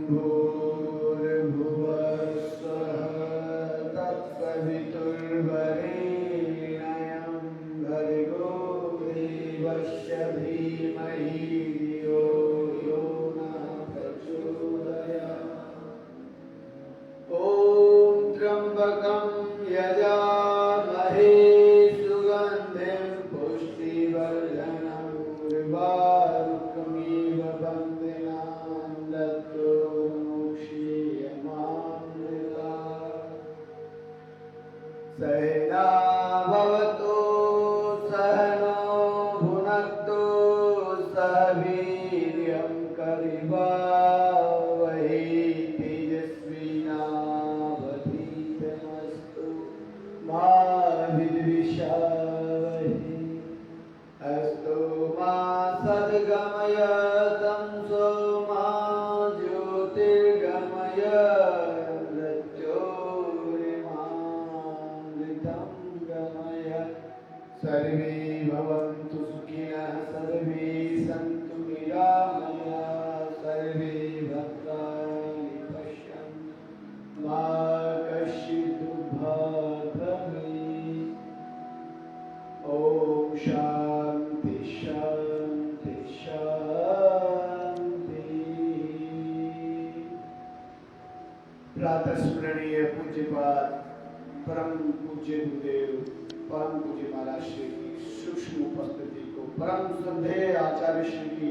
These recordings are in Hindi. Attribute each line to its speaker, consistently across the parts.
Speaker 1: भूर्भुवः स्वः तत्सवितुर्वरेण्यं भर्गो देवस्य धीमहि धियो यो नः प्रचोदयात्। ॐ त्र्यम्बकं यजामहे सुगन्धिं पुष्टिवर्धनं उर्वारुकमिव वन्दिनां दत्तो मोक्षीयमामृतात्। सहना भवतु सहनो भुनक्तु सह वीर्यं करवावहै तेजस्विनावधीतमस्तु मा विद्विषावहै। अस्तु मा सद्गमय तमसो मा ज्योतिर्गमय मृत्योर्मामृतं गमय। सर्वे भवन्तु सुखिनः सर्वे सन्तु निरामयाः सर्वे भद्राणि पश्यन्तु मा कश्चित् दुर्भाग् भवेत्। ॐ शान्ति शान्ति शान्ति। प्रातः स्मरणीय पूज्यपाद परम पूज्य गुरुदेव परम पूज्य महाराज श्री की सूक्ष्म उपस्थिति को परम श्रद्धेय आचार्य श्री की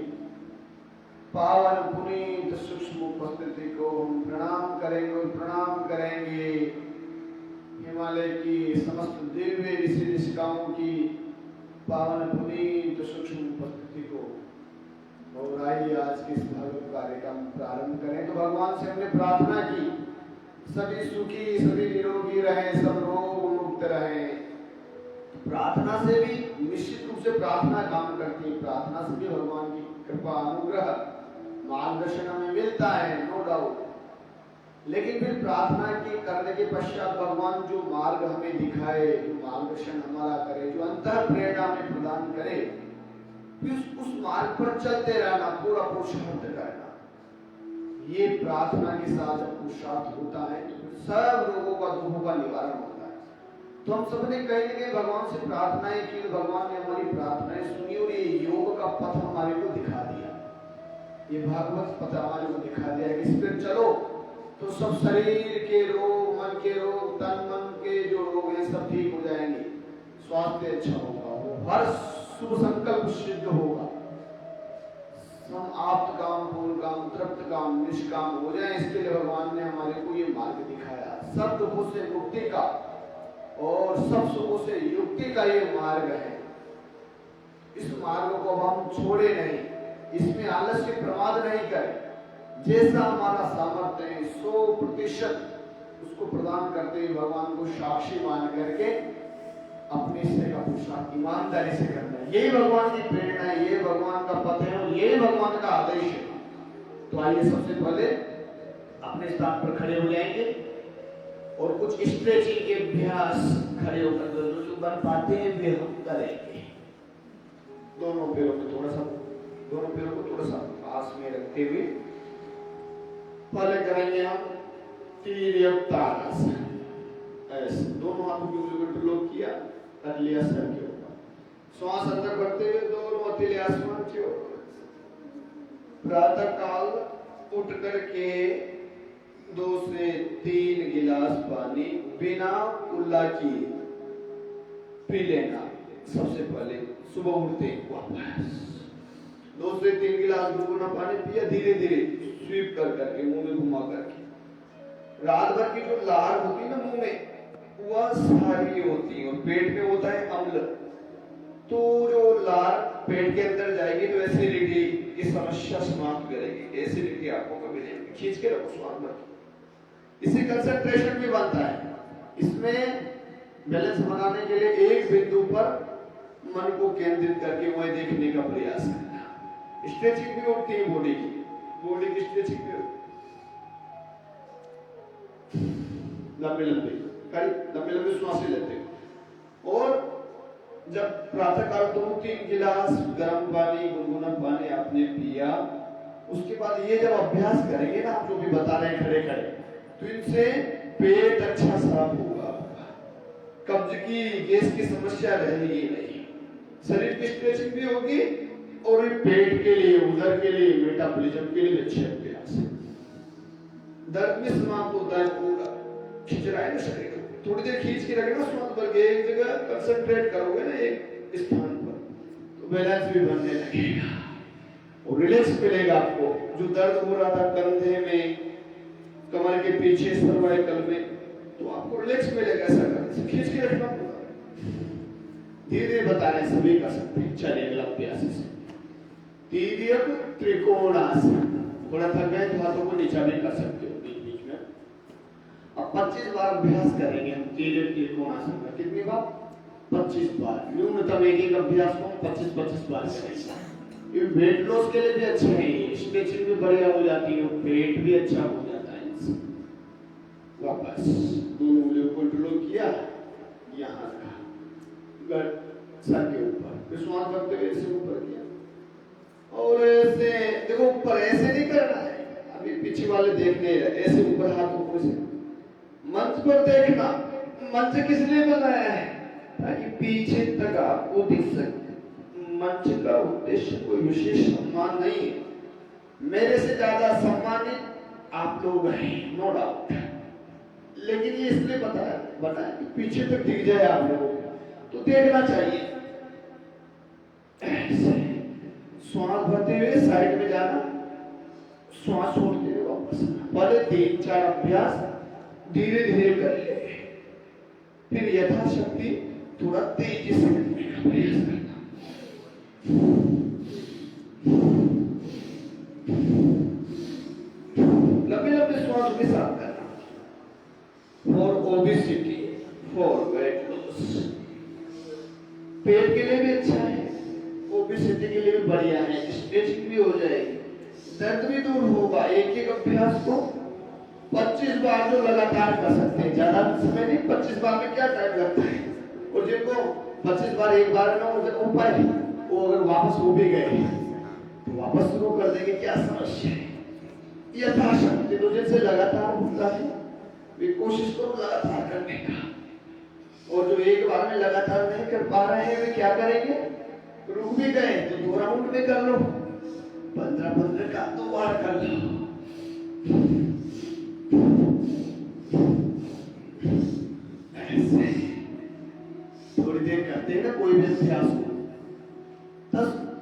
Speaker 1: पावन पुनीत सूक्ष्म उपस्थिति को हम प्रणाम करेंगे और प्रणाम करेंगे। हिमालय की समस्त दिव्य ऋषि ऋषिकाओं की पावन पुनीत सूक्ष्म उपस्थिति को। और आइए आज के इस भागवत कार्यक्रम प्रारंभ करें। तो भगवान से हमने प्रार्थना की सभी सुखी सभी निरोगी रहें सब रोग मुक्त रहें। प्रार्थना से भी निश्चित रूप से प्रार्थना काम करती है। प्रार्थना से भी भगवान की कृपा अनुग्रह मार्गदर्शन हमें मिलता है, नो डाउट। लेकिन फिर प्रार्थना की करने के पश्चात भगवान जो मार्ग हमें दिखाए, जो मार्गदर्शन हमारा करे, जो अंतः प्रेरणा हमें प्रदान करे, फिर उस मार्ग पर चलते रहना, पूरा पुरुषार्थ करना। ये प्रार्थना के साथ जब पुरुषार्थ होता है तो सब रोगों का दुखों का निवारण होता है। तो हम सबने कहीं न कहीं भगवान से प्रार्थनाएं की, भगवान ने हमारी प्रार्थनाएं सुनी और ये योग का पथ हमारे को दिखा दिया। ये भागवत पथ हमारे को दिखा दिया कि इस पर चलो तो सब शरीर के रोग, मन के रोग, तन मन के जो रोग हैं सब ठीक हो जाएंगे, स्वास्थ्य अच्छा होगा, वो हर शुभ संकल्प सिद्ध होगा, हम आप्त काम, पूर्ण काम, तृप्त काम, निष्काम हो जाए। इसके लिए भगवान ने हमारे को ये मार्ग दिखाया। सब दुखों से मुक्ति का और सब सुखों से युक्ति का ये मार्ग है। इस मार्ग को हम छोड़े नहीं, इसमें आलस्य प्रमाद नहीं करें। जैसा हमारा सामर्थ्य है 100% उसको प्रदान करते हुए भगवान को साक्षी मान करके अपने हिस्से का पुरुषार्थ ईमानदारी से करना है। यही भगवान की प्रेरणा है, ये भगवान का पथ है और ये भगवान का आदेश है। तो आइए सबसे पहले अपने स्थान पर खड़े हो जाएंगे और कुछ स्ट्रेचिंग के अभ्यास खड़े होकर जो बन पाते हैं वे हम करेंगे। दोनों पैरों को थोड़ा सा पास में रखते हुए पहले करेंगे हम तिर्यक्तासन। ऐसे दोनों हाथों को ऊपर लोग किया, कर लिया सर के ऊपर, श्वास अंदर भरते हुए दोनों हथेली आसमान की ओर। प्रातः काल उठ करके 2 से 3 गिलास पानी बिना कुल्ला किए पी लेना। सबसे पहले सुबह उठते वापस 2 से 3 गिलास गुनगुना पानी पिया, धीरे धीरे स्वीप कर करके मुंह में घुमा करके। रात भर की जो लार होती है ना मुंह में, वह सारी होती है और पेट में होता है अम्ल। तो जो लार पेट के अंदर जाएगी तो एसिडिटी की समस्या समाप्त करेगी। एसिडिटी आपको कभी नहीं, खींच के रखो स्वाद भर। इससे कंसंट्रेशन भी बनता है। इसमें बैलेंस बनाने के लिए एक बिंदु पर मन को केंद्रित करके वही देखने का प्रयास करना। स्ट्रेचिंग भी होती है बॉडी की स्ट्रेचिंग भी होती है। लंबे लंबे श्वासें लेते हैं। और जब प्रातः काल 2-3 गिलास गर्म पानी, गुनगुना पानी आपने पिया उसके बाद ये जब अभ्यास करेंगे ना, आप जो भी बता रहे हैं खड़े खड़े, तो इनसे पेट अच्छा साफ होगा, कब्ज की गैस की समस्या रहेगी नहीं, शरीर की स्ट्रेचिंग भी होगी और पेट के लिए, उदर के लिए, मेटाबॉलिज्म के लिए अच्छे अभ्यास है। दर्द में समाप्त होता है, पूरा खींच रहा है ना शरीर, थोड़ी देर खींच के रखना, समाप्त करके एक जगह कंसंट्रेट करोगे ना एक स्थान पर, तो बैलेंस भी बनने लगेगा और रिलैक्स मिलेगा आपको। जो दर्द हो रहा था कंधे में, कमर के पीछे, सर्वाइकल में, तो आपको रिलैक्स मिलेगा ऐसा करने से। खींच के रखना होगा, धीरे धीरे बता रहे हैं, सभी कर सकते हैं। चलिए अगला अभ्यास से तिर्यक त्रिकोणासन। थोड़ा थक गए तो हाथों को नीचा भी कर सकते हो बीच बीच में। अब 25 बार अभ्यास करेंगे हम तिर्यक त्रिकोणासन का। कितनी बार? 25 बार। न्यूनतम एक एक अभ्यास को 25-25 बार करेंगे। ये वेट लॉस के लिए भी अच्छा है, स्ट्रेचिंग भी बढ़िया हो जाती है, पेट भी अच्छा हो जाता है इससे। वापस दोनों उंगलियों को कंट्रोल किया, यहाँ रखा, सर के ऊपर, फिर श्वास भरते हुए इसे ऊपर किया और ऐसे देखो, ऊपर ऐसे नहीं करना है, अभी पीछे वाले देख नहीं रहे, ऐसे ऊपर हाथ ऊपर से मंच पर देखना। मंच किस लिए बनाया है? ताकि पीछे तक आपको दिख सके। मंच का उद्देश्य कोई विशेष सम्मान नहीं है, मेरे से ज्यादा सम्मानित आप लोग हैं, नो डाउट, लेकिन ये इसलिए बताया कि पीछे तक दिख जाए आप लोगों को, तो देखना चाहिए। ऐसे श्वास भरते हुए साइड में जाना, श्वास छोड़ते हुए वापस आना। पहले 3-4 अभ्यास धीरे धीरे कर ले, फिर यथाशक्ति थोड़ा तेजी से करने का प्रयास करना। लंबे लंबे श्वास के साथ करना। For obesity, for weight loss, पेट के लिए भी अच्छा है, ओबेसिटी के लिए भी बढ़िया है, स्ट्रेचिंग भी हो जाएगी, दर्द भी दूर होगा। एक एक अभ्यास को 25 बार जो लगातार कर सकते हैं, ज्यादा समय नहीं, 25 बार में क्या टाइम लगता है। और जिनको 25 बार एक बार में हो पाए, वो अगर वापस हो भी गए तो वापस शुरू कर देंगे, क्या समस्या है। यथाशक्ति तो जैसे लगातार होता है, वे कोशिश करो लगातार करने का। और जो एक बार में लगातार नहीं कर पा रहे हैं, वे क्या करेंगे? रुक भी गए तो 2 राउंड में कर लो, 15-15 का 2 बार कर लो। ऐसे थोड़ी देर करते हैं ना कोई भी अभ्यास को,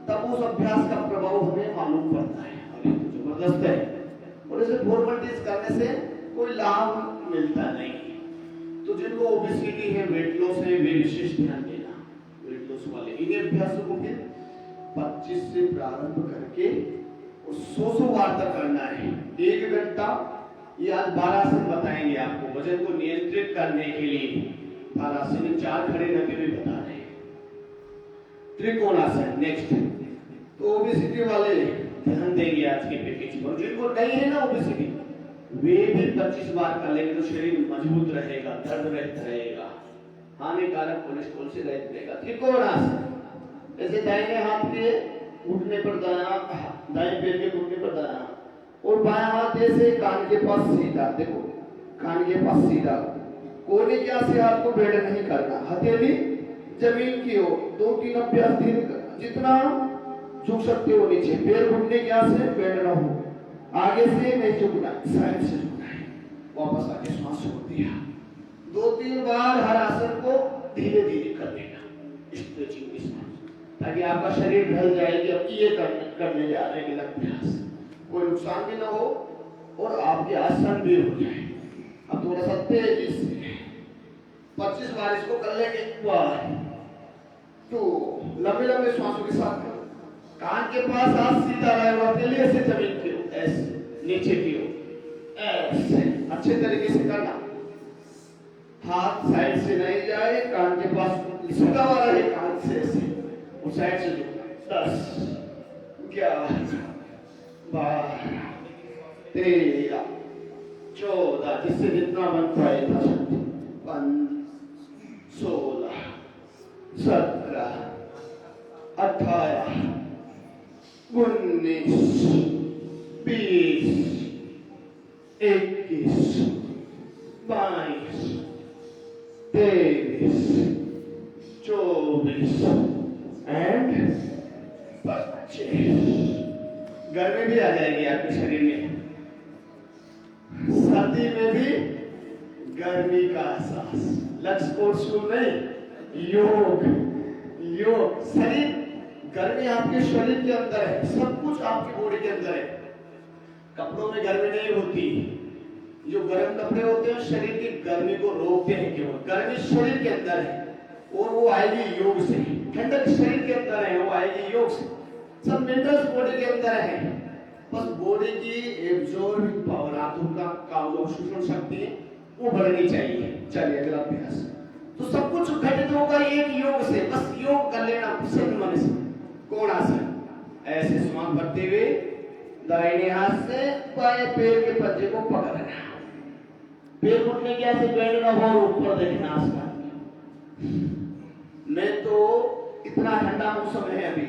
Speaker 1: तब उस अभ्यास का प्रभाव हमें मालूम पड़ता है, जबरदस्त है। और इसे फॉर्मलिटीज करने से कोई लाभ मिलता नहीं। तो जिनको ओबेसिटी है, वेट लॉस है, वे विशेष ध्यान देना, वेट लॉस वाले इन अभ्यासों को फिर 25 से प्रारंभ करके और 100 बार तक करना है। 1 घंटा। ये आज 12 आसन बताएंगे आपको, वजन को नियंत्रित करने के लिए 12 आसन, 4 खड़े रहते हुए बता रहे हैं। त्रिकोणासन नेक्स्ट। तो ओबेसिटी वाले ध्यान देंगे आज के पैकेज पर। जिनको नहीं है ना ओबेसिटी, वे भी 25 बार कर लेंगे तो शरीर मजबूत रहेगा, दर्द रहित रहेगा, हानिकारक कोलेस्ट्रॉल से रहित रहेगा। त्रिकोणासन, जैसे दाहिने हाथ के घुटने पर दायां, दाएं पैर के घुटने पर दायां, और बायां हाथ जैसे कान के पास सीधा, देखो कान के पास सीधा, कोने के से हाथ को बेड़ नहीं करना, हथेली जमीन की ओर। 2-3 अभ्यास धीरे करना, जितना झुक सकते हो नीचे, पैर घुटने के से बेड़ ना हो, आगे से नहीं झुकना, साइड से झुकना है। वापस आके श्वास छोड़ दिया। 2-3 बार हर आसन को धीरे धीरे कर देना, स्ट्रेचिंग के साथ, ताकि आपका शरीर ढल जाए कि अब ये करने जा रहे हैं अभ्यास, कोई नुकसान भी ना हो और आपके आसन भी हो जाए। अब थोड़ा सा तेजी से 25 बार इसको कर लेंगे। 1 2 लंबे लंबे श्वासों के साथ करो। कान के पास हाथ सीधा रहे और हथेली ऐसे जमीन की ओर, ऐसे नीचे की ओर, ऐसे अच्छे तरीके से करना। हाथ साइड से नहीं जाए, कान के पास सीधा हुआ रहे, कान से ऐसे और साइड से झुकना। 10 11 12 13 14, जिससे जितना बन पाए था, 15 16 17 18 19 20, 21, 22, 23, 24 एंड 25। गर्मी भी आ जाएगी आपके शरीर में, सर्दी में भी गर्मी का एहसास। लक्ष्य कोर्स नहीं, योग। योग शरीर, गर्मी आपके शरीर के अंदर है, सब कुछ आपकी बॉडी के अंदर है। कपड़ों में गर्मी नहीं होती, जो गर्म कपड़े होते हैं शरीर की गर्मी को रोकते हैं, केवल गर्मी शरीर के अंदर है और वो आएगी योग से। ठंडक शरीर के अंदर है, वो आएगी योग से। सब मिनरल्स बॉडी के अंदर है, बस बॉडी की एब्जॉर्बिंग पावर, आंतों का जो शोषण शक्ति है वो बढ़नी चाहिए। चलिए अगला अभ्यास। तो सब कुछ घटित होगा एक योग से, बस योग कर लेना प्रसन्न मन से। कोण आसन, ऐसे श्वास भरते हुए दाहिने हाथ से बाएं पैर के पंजे को पकड़ना, पैर घुटने के ऐसे बैठना और ऊपर देखना आसमान में। तो इतना ठंडा मौसम है अभी,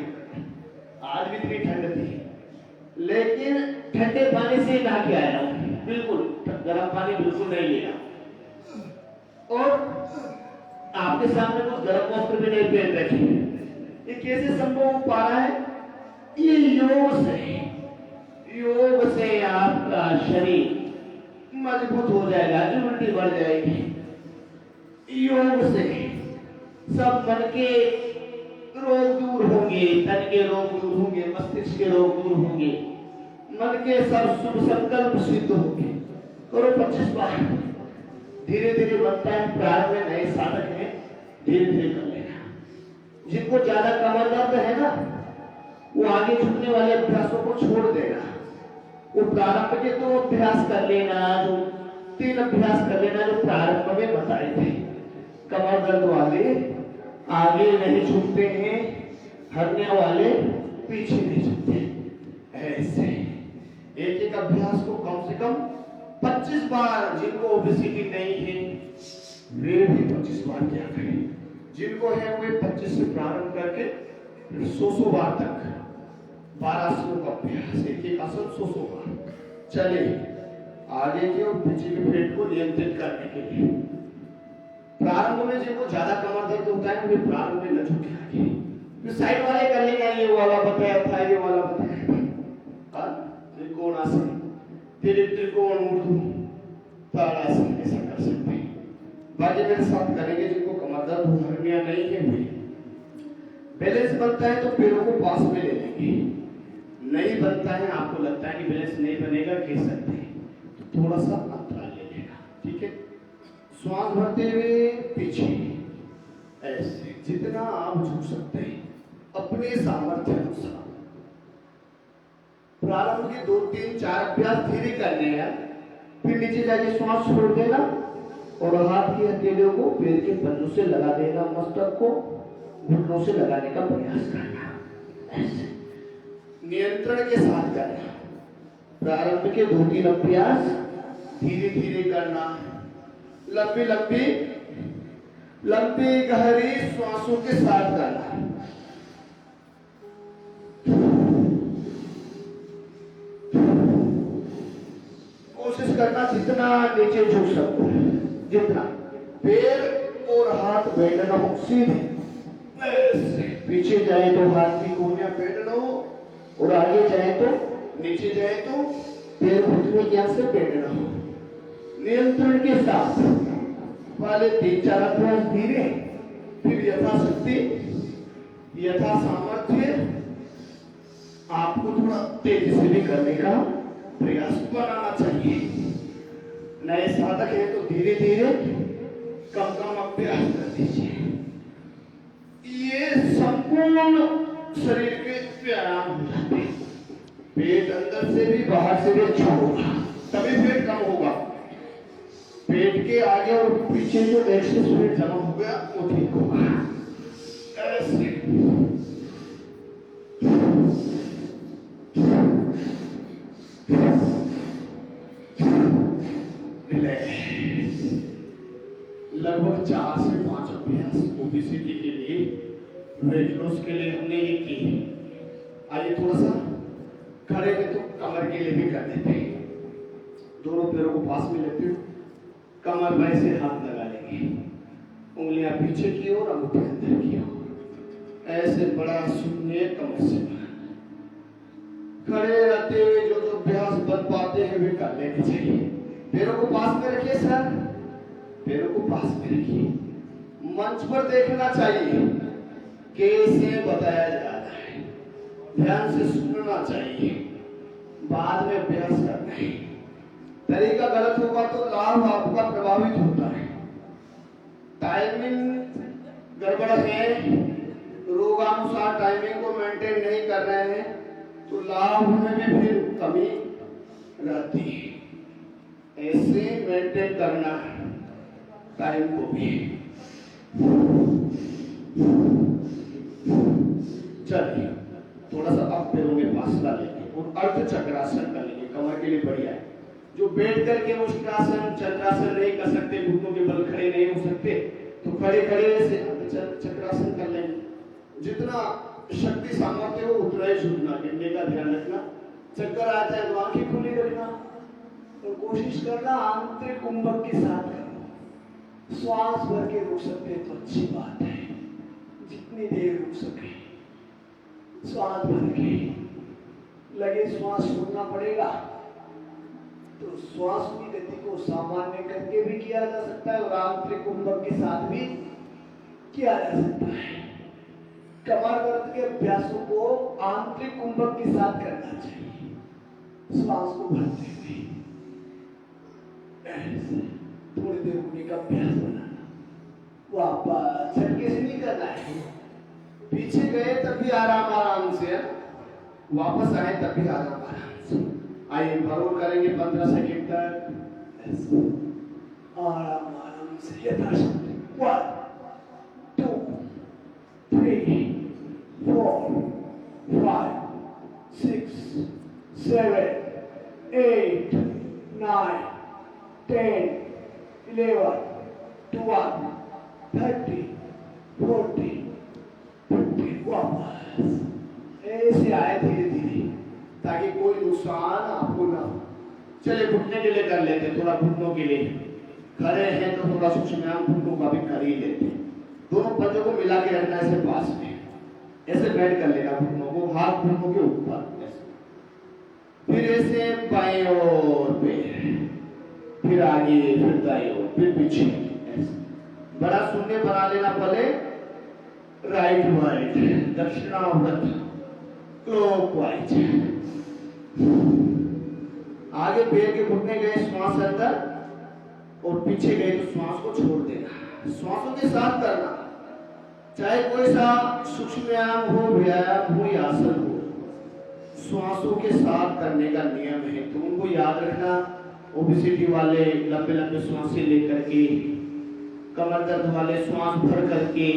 Speaker 1: आज भी इतनी ठंड थी, लेकिन ठंडे पानी से नहा के आया हूं, बिल्कुल गर्म पानी बिल्कुल नहीं लिया। और आपके सामने कुछ गर्म वस्त्र भी नहीं पहन रखे। ये कैसे संभव हो पा रहा है? ये योग से। योग से आपका शरीर मजबूत हो जाएगा, इम्यूनिटी बढ़ जाएगी। योग से सब मन के रोग दूर होंगे, तन के रोग दूर होंगे, मस्तिष्क के रोग दूर होंगे, मन के सब शुभ संकल्प सिद्ध होंगे। करो 25 बार, धीरे धीरे बनता है। प्रारंभ में नए साधक हैं, धीरे धीरे कर लेना। जिनको ज्यादा कमर दर्द है ना, वो आगे झुकने वाले अभ्यासों को छोड़ देना। वो प्रारंभ के 2 अभ्यास कर लेना, जो 3 अभ्यास कर लेना जो प्रारंभ में बताए थे। कमर दर्द वाले आगे नहीं झुकते हैं, हरने वाले पीछे नहीं झुकते। ऐसे एक एक अभ्यास को कम से कम 25 बार, जिनको ओबेसिटी नहीं है वे भी 25 बार किया करें। जिनको है वे 25 से प्रारंभ करके 100 बार तक, 1200 का अभ्यास, एक एक आसन 100 बार। चलिए आगे के और पीछे के पेट को नियंत्रित करने के लिए प्रारंभ में जिनको ज्यादा कमर दर्द होता है वे प्रारंभ में न झुके आगे, फिर साइड वाले कर लेंगे। ये वाला बताया था, ये वाला बताया था। त्रिकोण आसन, त्रिकोण ऊर्ध्व ताड़ासन, ऐसा कर सकते हैं। बाकी मेरे साथ करेंगे जिनको कमर दर्द हर्निया नहीं है वे। बैलेंस बनता है तो पैरों को पास में ले लेंगे, नहीं बनता है, आपको लगता है कि बैलेंस नहीं बनेगा, कह सकते हैं तो थोड़ा सा अंतराल ले लेगा। ठीक है, श्वास भरते हुए पीछे, ऐसे जितना आप झुक सकते हैं अपने सामर्थ्य अनुसार। प्रारंभ के 2, 3, 4 अभ्यास धीरे करने हैं, फिर नीचे जाके श्वास छोड़ देना और हाथ की हथेलियों को पैर के पंजों से लगा देना, मस्तक को घुटनों से लगाने का प्रयास करना। ऐसे नियंत्रण के साथ करना। प्रारंभ के 2-3 अभ्यास धीरे धीरे करना, लंबी लंबी लंबी गहरी श्वासों के साथ करना। कोशिश करना जितना नीचे झुक सको, जितना पैर और हाथ बैठना हो सीधे, पीछे जाए तो हाथ की कोहनियां बैठना हो और आगे जाए तो नीचे जाए तो पैर घुटने के यहाँ से बैठना हो। नियंत्रण के साथ पहले 3-4 अभ्यास धीरे, फिर यथाशक्ति यथा सामर्थ्य आपको थोड़ा तेजी से भी करने का प्रयास बनाना चाहिए। नए साधक है तो धीरे धीरे कम कम अभ्यास कर दीजिए। ये संपूर्ण शरीर के व्यायाम हो जाते हैं। पेट अंदर से भी बाहर से भी अच्छा होगा, तभी पेट कम होगा। पेट के आगे और पीछे जो एक्सेस वेट जमा हो गया वो ठीक होगा। ऐसे लगभग 4 से 5 अभ्यास ओबेसिटी के लिए, वेट लॉस के लिए हमने ये किए। आइए थोड़ा सा खड़े में तो कमर के लिए भी कर देते हैं। दोनों पैरों को पास में लेते हो, कमर में से हाथ लगा लेंगे, उंगलियां पीछे की ओर, अंगूठे अंदर की ओर, ऐसे बड़ा शून्य कमर से खड़े रहते हुए जो जो अभ्यास बन पाते हैं वे कर लेने चाहिए। पैरों को पास में रखिए सर, पैरों को पास में रखिए। मंच पर देखना चाहिए कैसे बताया जा रहा है, ध्यान से सुनना चाहिए, बाद में अभ्यास करना है। तरीका गलत होगा तो लाभ आपका प्रभावित होता है। टाइमिंग गड़बड़ है, रोगानुसार टाइमिंग को मेंटेन नहीं कर रहे हैं तो लाभ में भी फिर कमी रहती है। ऐसे मेंटेन करना टाइम को भी। चलिए थोड़ा सा अब पैरों में फासला लेंगे और अर्ध चक्रासन कर लेंगे, कमर के लिए बढ़िया है। जो बैठ करके मुष्टासन चक्रासन नहीं कर सकते, घुटनों के बल खड़े नहीं हो सकते, तो खड़े खड़े से चक्रासन कर लेंगे। जितना शक्ति सामर्थ्य हो उतना ही झुकना, गिरने का ध्यान रखना। चक्कर आता है तो आंखें खुली रखना और कोशिश करना आंतरिक कुंभक के साथ करना। श्वास भर के रुक सकते तो अच्छी बात है, जितनी देर रुक सके श्वास भर के। लगे श्वास छोड़ना पड़ेगा तो श्वास की गति को सामान्य करके भी किया जा सकता है और आंतरिक कुंभक के साथ भी किया जा सकता है। कमर दर्द के अभ्यासों को आंतरिक कुंभक के साथ करना चाहिए, श्वास को भरते हुए ऐसे थोड़ी देर रुकने का अभ्यास बनाना। वापस झटके से नहीं करना है, पीछे गए तब भी आराम आराम से, वापस आए तब भी आराम आराम से। आइए भरोल करेंगे 15 सेकंड तक ऐसे आराम आराम से यथाशक्ति। 1 2 3 4 5 6 7 8 9 10 11 12 30 40 50। वापस ऐसे आए धीरे धीरे ताकि कोई नुकसान आपको ना हो। चलिए घुटने के लिए कर लेते, थोड़ा घुटनों के लिए खड़े हैं तो थोड़ा सूक्ष्म घुटनों का भी कर ही लेते। दोनों पंजों को मिला के रखना ऐसे पास में, ऐसे बैठ कर लेना घुटनों को, हाथ घुटनों के ऊपर ऐसे। फिर ऐसे बाएं ओर पे, फिर आगे, फिर दाएं ओर, फिर पीछे ऐसे। बड़ा शून्य बना लेना पहले, राइट वाइट, दक्षिणावर्त, क्लॉकवाइज। आगे पैर के घुटने गए श्वास अंदर और पीछे गए तो श्वास को छोड़ देना। श्वासों के साथ करना, चाहे कोई सा सूक्ष्म व्यायाम हो, व्यायाम हो या आसन हो, श्वासों के साथ करने का नियम है। तो उनको याद रखना। ओबेसिटी वाले लंबे लंबे श्वासें लेकर के, कमर दर्द वाले श्वास भर करके,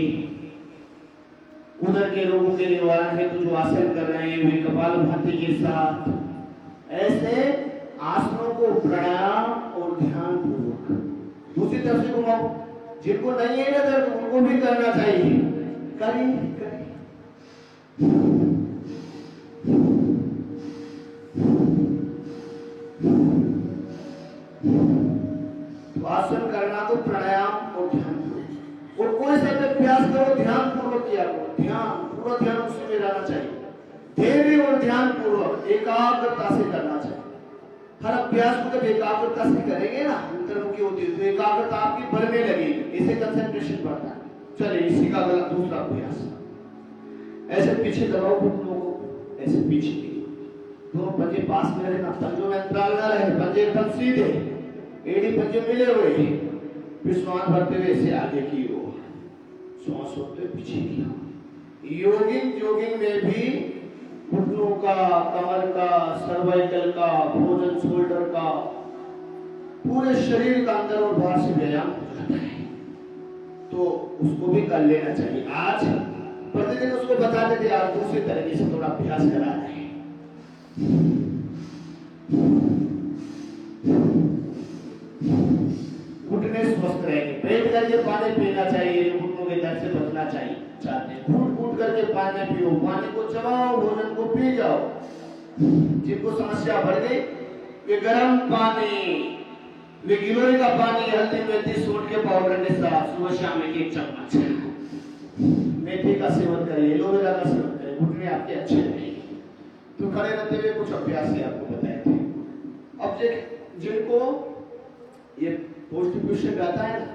Speaker 1: उधर के रोगों के निवारण है तो जो आसन कर रहे हैं वे कपालभाति के साथ ऐसे आसनों को प्राणायाम और ध्यान पूर्वक। दूसरी तरफ से घुमाओ, जिनको नहीं है ना दर्द उनको भी करना चाहिए। करिए तो आसन करना तो प्राणायाम और ध्यान पूर्वक। और कोई सा अभ्यास करो ध्यान पूर्वक किया करो, ध्यान पूरा ध्यान उसी में रहना चाहिए। धैर्य और ध्यान पूर्वक एकाग्रता से करना चाहिए। हर अभ्यास को जब एकाग्रता से करेंगे ना, अंतर्मुखी होती है तो एकाग्रता आपकी बढ़ने लगेगी, इससे कंसंट्रेशन बढ़ता है। चलिए इसी का गलत दूसरा अभ्यास, ऐसे पीछे दबाओ घुटनों को, ऐसे पीछे दोनों पंजे पास में रखना, पंजों में अंतराल न रहे, पंजे एकदम सीधे, एड़ी पंजे मिले हुए, फिर श्वास भरते हुए ऐसे आगे की ओर, श्वास होते पीछे की ओर। जोगिंग में भी घुटनों का, कमर का, सर्वाइकल का, भोजन शोल्डर का, पूरे शरीर का अंदर और बाहर से व्यायाम हो जाता है, तो उसको भी कर लेना चाहिए। आज प्रतिदिन उसको बता देते, आज दूसरे तरीके से थोड़ा अभ्यास करा रहे हैं। घुटने स्वस्थ रहेंगे, पेट करके पानी पीना चाहिए, घुटनों के दर्द से बचना चाहिए चाहते हैं। घूट घूट करके पानी पियो, पानी को चबाओ, भोजन को पी जाओ, जिनको समस्या बढ़ गई वे गर्म पानी, वे गिलोय का पानी हल्दी मेथी सूंठ के पाउडर के साथ सुबह शाम एक चम्मच मेथी का सेवन करें, एलोवेरा का सेवन करें, घुटने आपके अच्छे रहेंगे। तो खड़े रहते हुए कुछ अभ्यास ही आपको बताए थे। अब जिनको ये कॉन्स्टिपेशन रहता है ना,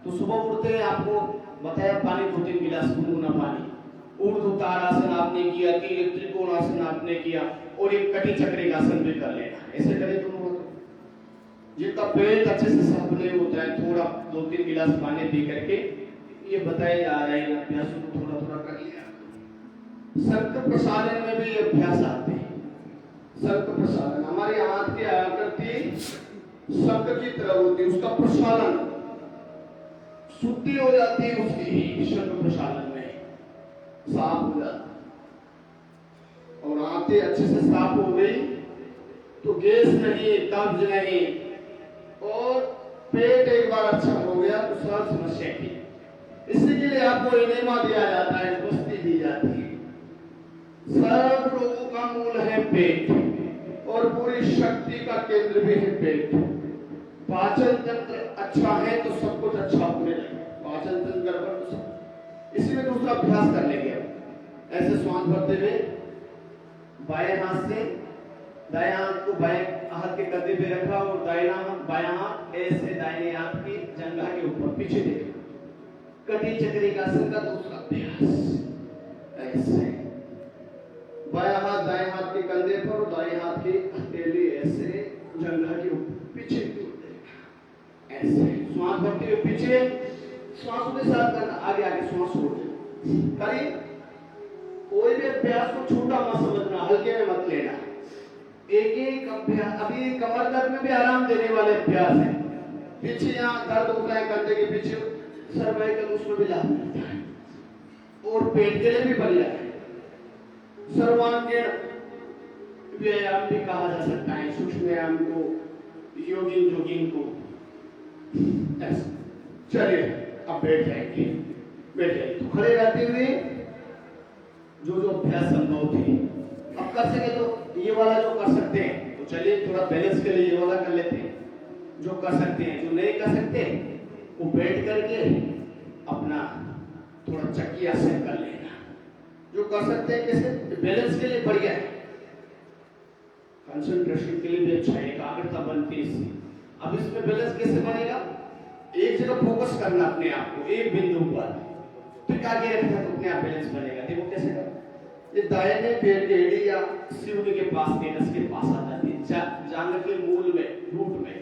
Speaker 1: तो सुबह उठते हैं आपको बताया पानी 2-3 गिलास गुनगुना पानी, ऊर्ध्व ताड़ासन आपने किया, त्रिकोणासन आपने किया और एक कटी चक्री का आसन भी कर लेना। ऐसे करें तो जिनका पेट अच्छे से साफ नहीं होता है, थोड़ा 2-3 गिलास पानी पी करके ये बताए जा रहे हैं अभ्यास को थोड़ा थोड़ा कर लिया। संक प्रसारण में भी अभ्यास आते हैं। संक प्रसारण हमारे हाथ की आकृति संक की तरह होती है, उसका प्रसारण शुद्धि हो जाती है, उसकी संक प्रसारण में साफ हो जाता है। और आंतें अच्छे से साफ हो गई तो गैस नहीं, कब्ज नहीं, और पेट एक बार अच्छा हो गया तो सब समस्या की। इसी के लिए आपको एनेमा दिया जाता है, बस्ती दी जाती है। सब रोगों का मूल है पेट और पूरी शक्ति का केंद्र भी है पेट। पाचन तंत्र अच्छा है तो सब कुछ अच्छा होने लगेगा, पाचन तंत्र गड़बड़ तो सब। इसी में दूसरा अभ्यास कर लेंगे। ऐसे श्वास भरते हुए बाएं हाथ से दाएं हाथ को बाएं हाथ के कंधे पे रखा और बायां हाथ ऐसे दाहिने हाथ की जंघा के ऊपर पीछे देखा। कटी चक्री का आसन का दूसरा अभ्यास ऐसे बायां हाथ दाएं हाथ के कंधे पर, दाएं हाथ की हथेली ऐसे जंघा के ऊपर पीछे ऐसे श्वास भरते हुए पीछे, श्वासों के साथ करना, आगे आगे श्वास छोड़ना। करिए, कोई भी अभ्यास को छोटा मत समझना, हल्के में मत लेना। एक एक अभ्यास, अभी कमर दर्द में भी आराम देने वाले अभ्यास है। पीछे यहाँ दर्द होता है कंधे के पीछे, सर्वाइकल, उसमें भी लाभ मिलता है और पेट के लिए भी बढ़िया है। सर्वांगीण व्यायाम भी कहा जा सकता है, सूक्ष्म व्यायाम को, योगिन जोगिन को। चलिए अब बैठ जाएंगे, बैठ जाएंगे। तो खड़े रहते हुए जो जो अभ्यास संभव थे अब कर सके तो ये वाला जो कर सकते हैं तो चलिए थोड़ा बैलेंस के लिए ये वाला कर लेते हैं। जो कर सकते हैं, जो नहीं कर सकते वो बैठ करके अपना थोड़ा चक्की आसन कर लेना। जो कर सकते हैं कैसे, बैलेंस के लिए बढ़िया है, कंसंट्रेशन के लिए भी अच्छा है, एकाग्रता बनती है इससे। अब इसमें बैलेंस कैसे बनेगा, एक जगह फोकस करना अपने आप को, एक बिंदु पर, फिर आगे रखना तो अपने आप बैलेंस बनेगा। देखो कैसे कर, ये दाहिने पैर की एड़ी या सिवनी के पास, पेनस के पास आ जाती है, जांघ के मूल में, रूट में।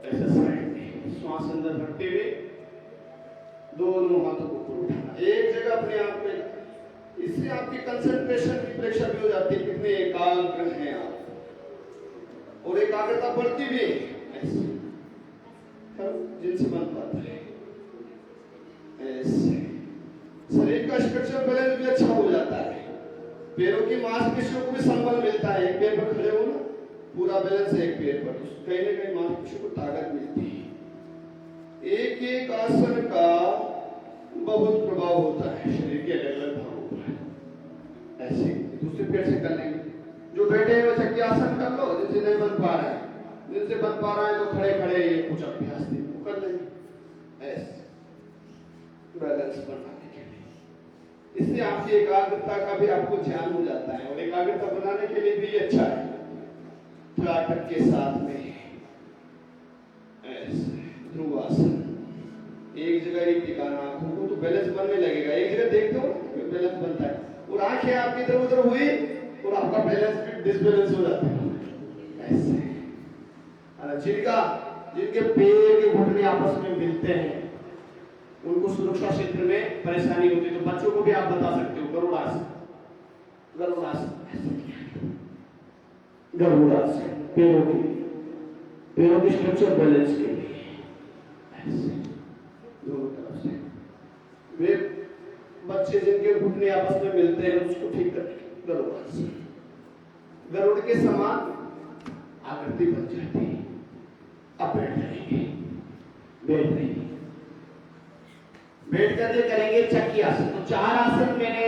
Speaker 1: ऐसे साइड में श्वास अंदर भरते हुए दोनों हाथों को ऊपर उठाना, एक जगह अपने आप में। इससे आपकी कंसंट्रेशन की परीक्षा भी हो जाती है, कितने एकाग्र हैं आप, और एकाग्रता बढ़ती भी ऐसे जिनसे बन पाता है। ऐसे शरीर का स्ट्रक्चर बैलेंस भी अच्छा हो जाता है, पैरों की मांसपेशियों को भी संबल मिलता है। एक पैर पर खड़े हो ना, पूरा बैलेंस है एक पैर पर, तो कहीं ना कहीं मांसपेशियों को ताकत मिलती है। एक एक आसन का बहुत प्रभाव होता है शरीर के अलग अलग भागों पर। ऐसे दूसरे पैर से कर लेंगे, जो बैठे हैं वो चक्की आसन कर लो, जिनसे नहीं बन पा रहा है, जिनसे बन पा रहा है तो खड़े खड़े ये कुछ अभ्यास कर लेंगे ऐसे बैलेंस बनाने के लिए। इससे आपकी एकाग्रता का भी आपको ध्यान हो जाता है, और एकाग्रता बनाने के लिए भी अच्छा है। त्राटक के साथ में ऐसे ध्रुवासन, एक जगह ही टिकाना, आंखों को तो बैलेंस बनने लगेगा। एक जगह देखते हो बैलेंस बनता है, और आंखें आपकी इधर उधर हुई और आपका बैलेंस भी डिसबैलेंस हो जाता है ऐसे। जिनके पैर के घुटने आपस में मिलते हैं उनको सुरक्षा क्षेत्र में परेशानी होती है, तो बच्चों को भी आप बता सकते हो गरुड़ासन, गरुड़ासन पैरों की स्ट्रक्चर बैलेंस के लिए ऐसे दोनों तरफ से। वे बच्चे जिनके घुटने आपस में मिलते हैं उसको ठीक करके गरुड़ासन, गरुड़ के समान आकृति बन जाती है। अब बैठ जाएंगे, बैठ जाएंगे, बैठ करके करेंगे चक्की आसन। तो 4 आसन मैंने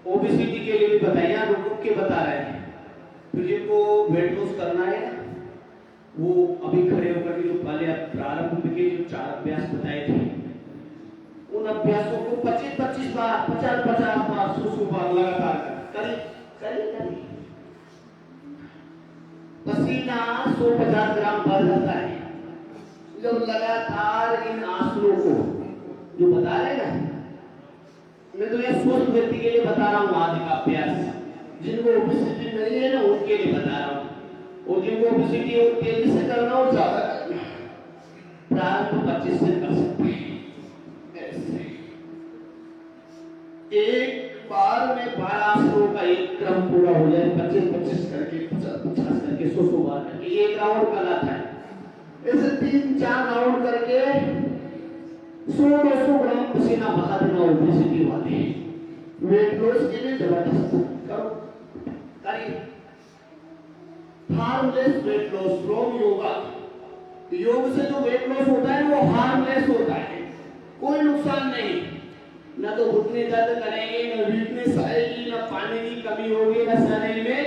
Speaker 1: ओबीसीडी के लिए भी बताया, रुक के बताया।
Speaker 2: फिर जिनको वेट लॉस करना है ना, वो अभी खड़े होकर के जो पहले प्रारंभ के जो 4 अभ्यास बताए थे, उन अभ्यासों को 25-25 बार, 50-50 बार, 100 बार लगातार करें। पसीना 150 ग्राम बढ़ जाता है जब लगातार इन आसनों को जो बता रहे ना, मैं तो यह स्वस्थ व्यक्ति के लिए बता रहा हूँ आदि का अभ्यास, जिनको ओबेसिटी नहीं है ना उनके लिए बता रहा हूँ, और जिनको ओबेसिटी और तेजी से करना और ज्यादा करना, प्रारंभ 25 से कर सकते हैं। एक बार में 12 आसनों का एक क्रम पूरा हो जाए, 25-25 करके, 50-50 करके, 100 बार करके एक राउंड कहलाता है। ऐसे 3-4 राउंड करके 100-200 ग्राम पसीना बहा देना ओबेसिटी वाले वेट लॉस के लिए जबरदस्त करो। करिए harmless weight loss from yoga. योग से जो वेट लॉस होता है वो हार्मलेस होता है, कोई नुकसान नहीं, ना तो घुटने दर्द करेंगे, ना वीकनेस आएगी, ना पानी की कमी होगी, ना शरीर में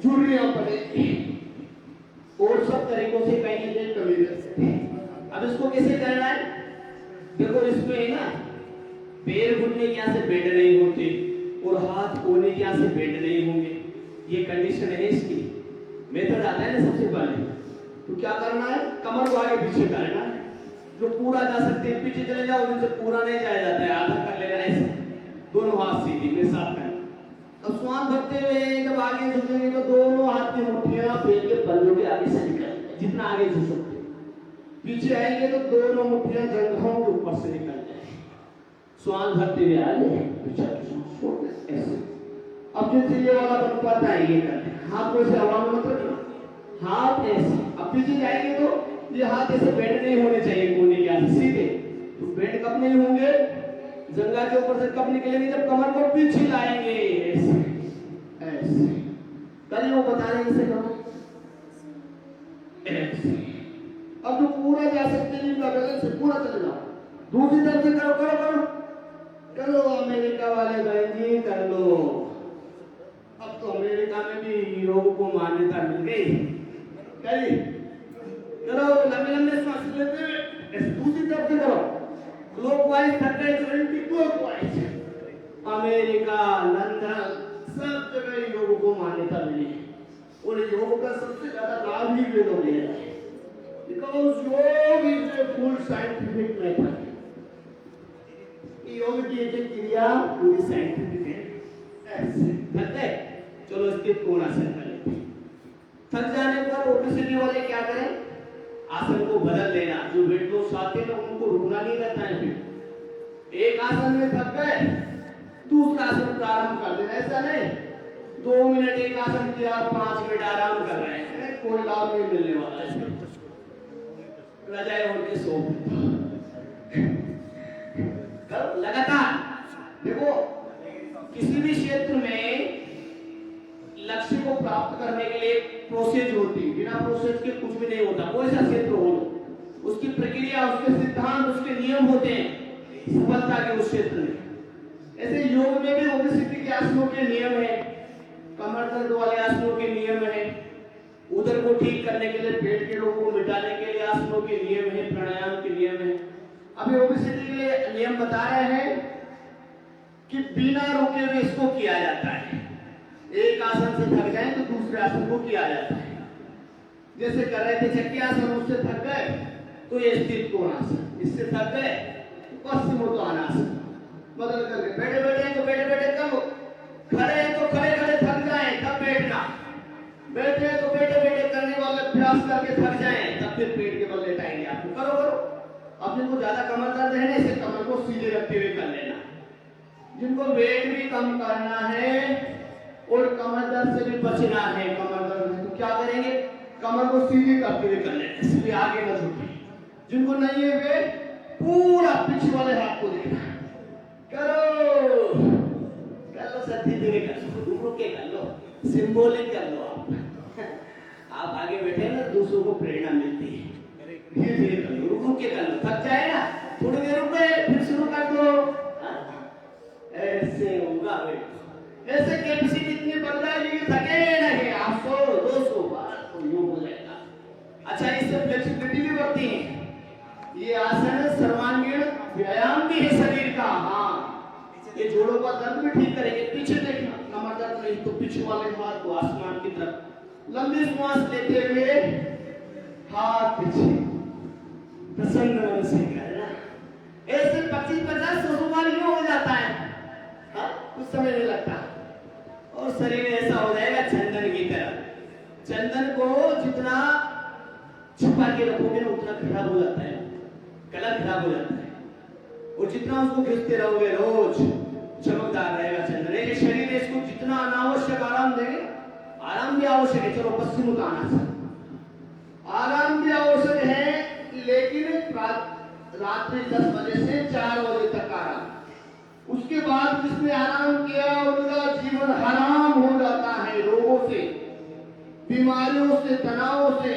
Speaker 2: झुर्रियां पड़ेगी, और सब तरीकों से कहीं ना कहीं कमी कर सकते हैं। अब इसको कैसे करना है, देखो इसमें है ना, पैर घुटने की यहाँ से बेंड नहीं होते और हाथ कोने की यहाँ से बेंड नहीं होंगे, ये कंडीशन है इसकी। मेथड आता है ना सबसे पहले, तो क्या करना है, कमर को आगे पीछे करना है, जो पूरा जा सकते हैं पीछे चले जाओ, जिनसे पूरा नहीं जाया जाता है आधा कर लेना ऐसे, दोनों हाथ सीधी मेरे साथ में। अब श्वास भरते हुए जब आगे झुकेंगे तो दोनों हाथ की मुट्ठियां पैर के बल्लों के आगे से निकल, जितना आगे झुक सकते, पीछे आएंगे तो दोनों मुट्ठियां जंघों के ऊपर से निकल जाए। श्वास भरते हुए आगे पीछे ऐसे। अब जैसे ये वाला बन पाता है ये करते हैं, हाथ को ऐसे हवा में मत रखना, हाथ ऐसे। अब पीछे जाएंगे तो ये हाथ ऐसे बेंड नहीं होने चाहिए कोने के आगे सीधे, तो बेंड कब नहीं होंगे, जंघा के ऊपर से कब निकलेंगे, जब कमर को पीछे लाएंगे ऐसे ऐसे। कल वो बता रहे इसे करो ऐसे। अब जो पूरा जा सकते हैं इनका बैलेंस से पूरा चले जाओ, दूसरी तरफ से करो करो करो चलो, अमेरिका वाले बहन जी कर लो। अब तो अमेरिका में भी योग को मान्यता मिल गई, करिए करो, लंबे लंबे सांस लेते हुए दूसरी तरफ से करो, क्लॉकवाइज 30 क्लॉकवाइज। अमेरिका, लंदन, सब जगह योग को मान्यता मिली है, और योग का सबसे ज्यादा लाभ ही वेदों में है, बिकॉज योग is a full scientific method. योग की एक क्रिया पूरी साइंटिफिक है। ऐसे थक गए, चलो इसके कोणासन कर लेते हैं। थक जाने पर ओबेसिटी वाले क्या करें, आसन को बदल लेना, जो वेट लॉस आते हैं उनको रुकना नहीं रहता है, फिर एक आसन में थक गए दूसरा आसन प्रारंभ कर देना, ऐसा नहीं 2 मिनट एक आसन किया 5 मिनट आराम कर रहे हैं, कोई लाभ नहीं मिलने वाला है, रजाई ओढ़ के सो लगातार। देखो किसी भी क्षेत्र में लक्ष्य को प्राप्त करने के लिए प्रोसेस होती है, बिना प्रोसेस के कुछ भी नहीं होता, कोई सा क्षेत्र हो, उसकी प्रक्रिया, उसके सिद्धांत, उसके नियम होते हैं सफलता के उस क्षेत्र में। ऐसे योग में भी ओबेसिटी के आसनों के नियम है, कमर दर्द वाले आसनों के नियम है, उदर को ठीक करने के लिए, पेट के रोग को मिटाने के लिए आसनों के नियम है, प्राणायाम के नियम है। अभी ओबेसिटी के लिए नियम बता रहे हैं कि बिना रुके हुए इसको किया जाता है, एक आसन से थक जाए तो दूसरे आसन को किया जाता है। जैसे कर रहे थे चक्की आसन, उससे थक गए तो ये स्थित कोणासन, इससे थक गए पश्चिमोत्तानासन, बदल करके बैठे बैठे तो बैठे बैठे करो, खड़े हैं तो खड़े खड़े थक जाए तब बैठना, बैठे तो बैठे बैठे करने वाले अभ्यास करके थक जाए तब फिर पेट के बल लेटाएंगे, आपको करो करो। अब जिनको ज्यादा कमर दर्द है ना, इसे कमर को सीधे रखते हुए कर लेना। जिनको वेट भी कम करना है और कमर दर्द से भी बचना है, कमर दर्द है तो क्या करेंगे, कमर को सीधे करते हुए कर लेना, इसलिए आगे न झुके। जिनको नहीं है वे पूरा पीछे वाले हाथ को देखना, करो करो, सर धीरे धीरे कर लो, रुक के कर लो, सिंबॉलिक कर लो। आप आगे बैठे ना, दूसरों को प्रेरणा मिलती है, धीरे धीरे कर लो, रुक के कर लो, थक जाए ना थोड़ी देर रुक गए फिर शुरू कर दो, ऐसे होगा। ऐसे कैपेसिटी इतनी बढ़ जाएगी कि थके नहीं, आप सो वाले हाथ को आसमान की तरफ लंबी श्वास लेते हुए हाथ पीछे प्रसन्न मन से करना। ऐसे 25-50 बार यूं हो जाता है, हाँ कुछ समय नहीं लगता और शरीर ऐसा हो जाएगा चंदन की तरह। चंदन को जितना छुपा के रखोगे ना उतना खराब हो जाता है, कलर खराब हो जाता है, और जितना उसको खींचते रहोगे रोज चमकदार रहेगा चंदन। ये शरीर इसको जितना अनावश्यक आराम देंगे, आराम भी आवश्यक है, चलो पश्चिम उतारना, आराम भी आवश्यक है, लेकिन रात्रि 10 बजे से 4 बजे तक आराम। उसके बाद जिसने आराम किया उनका जीवन हराम हो जाता है, रोगों से, बीमारियों से, तनाव से,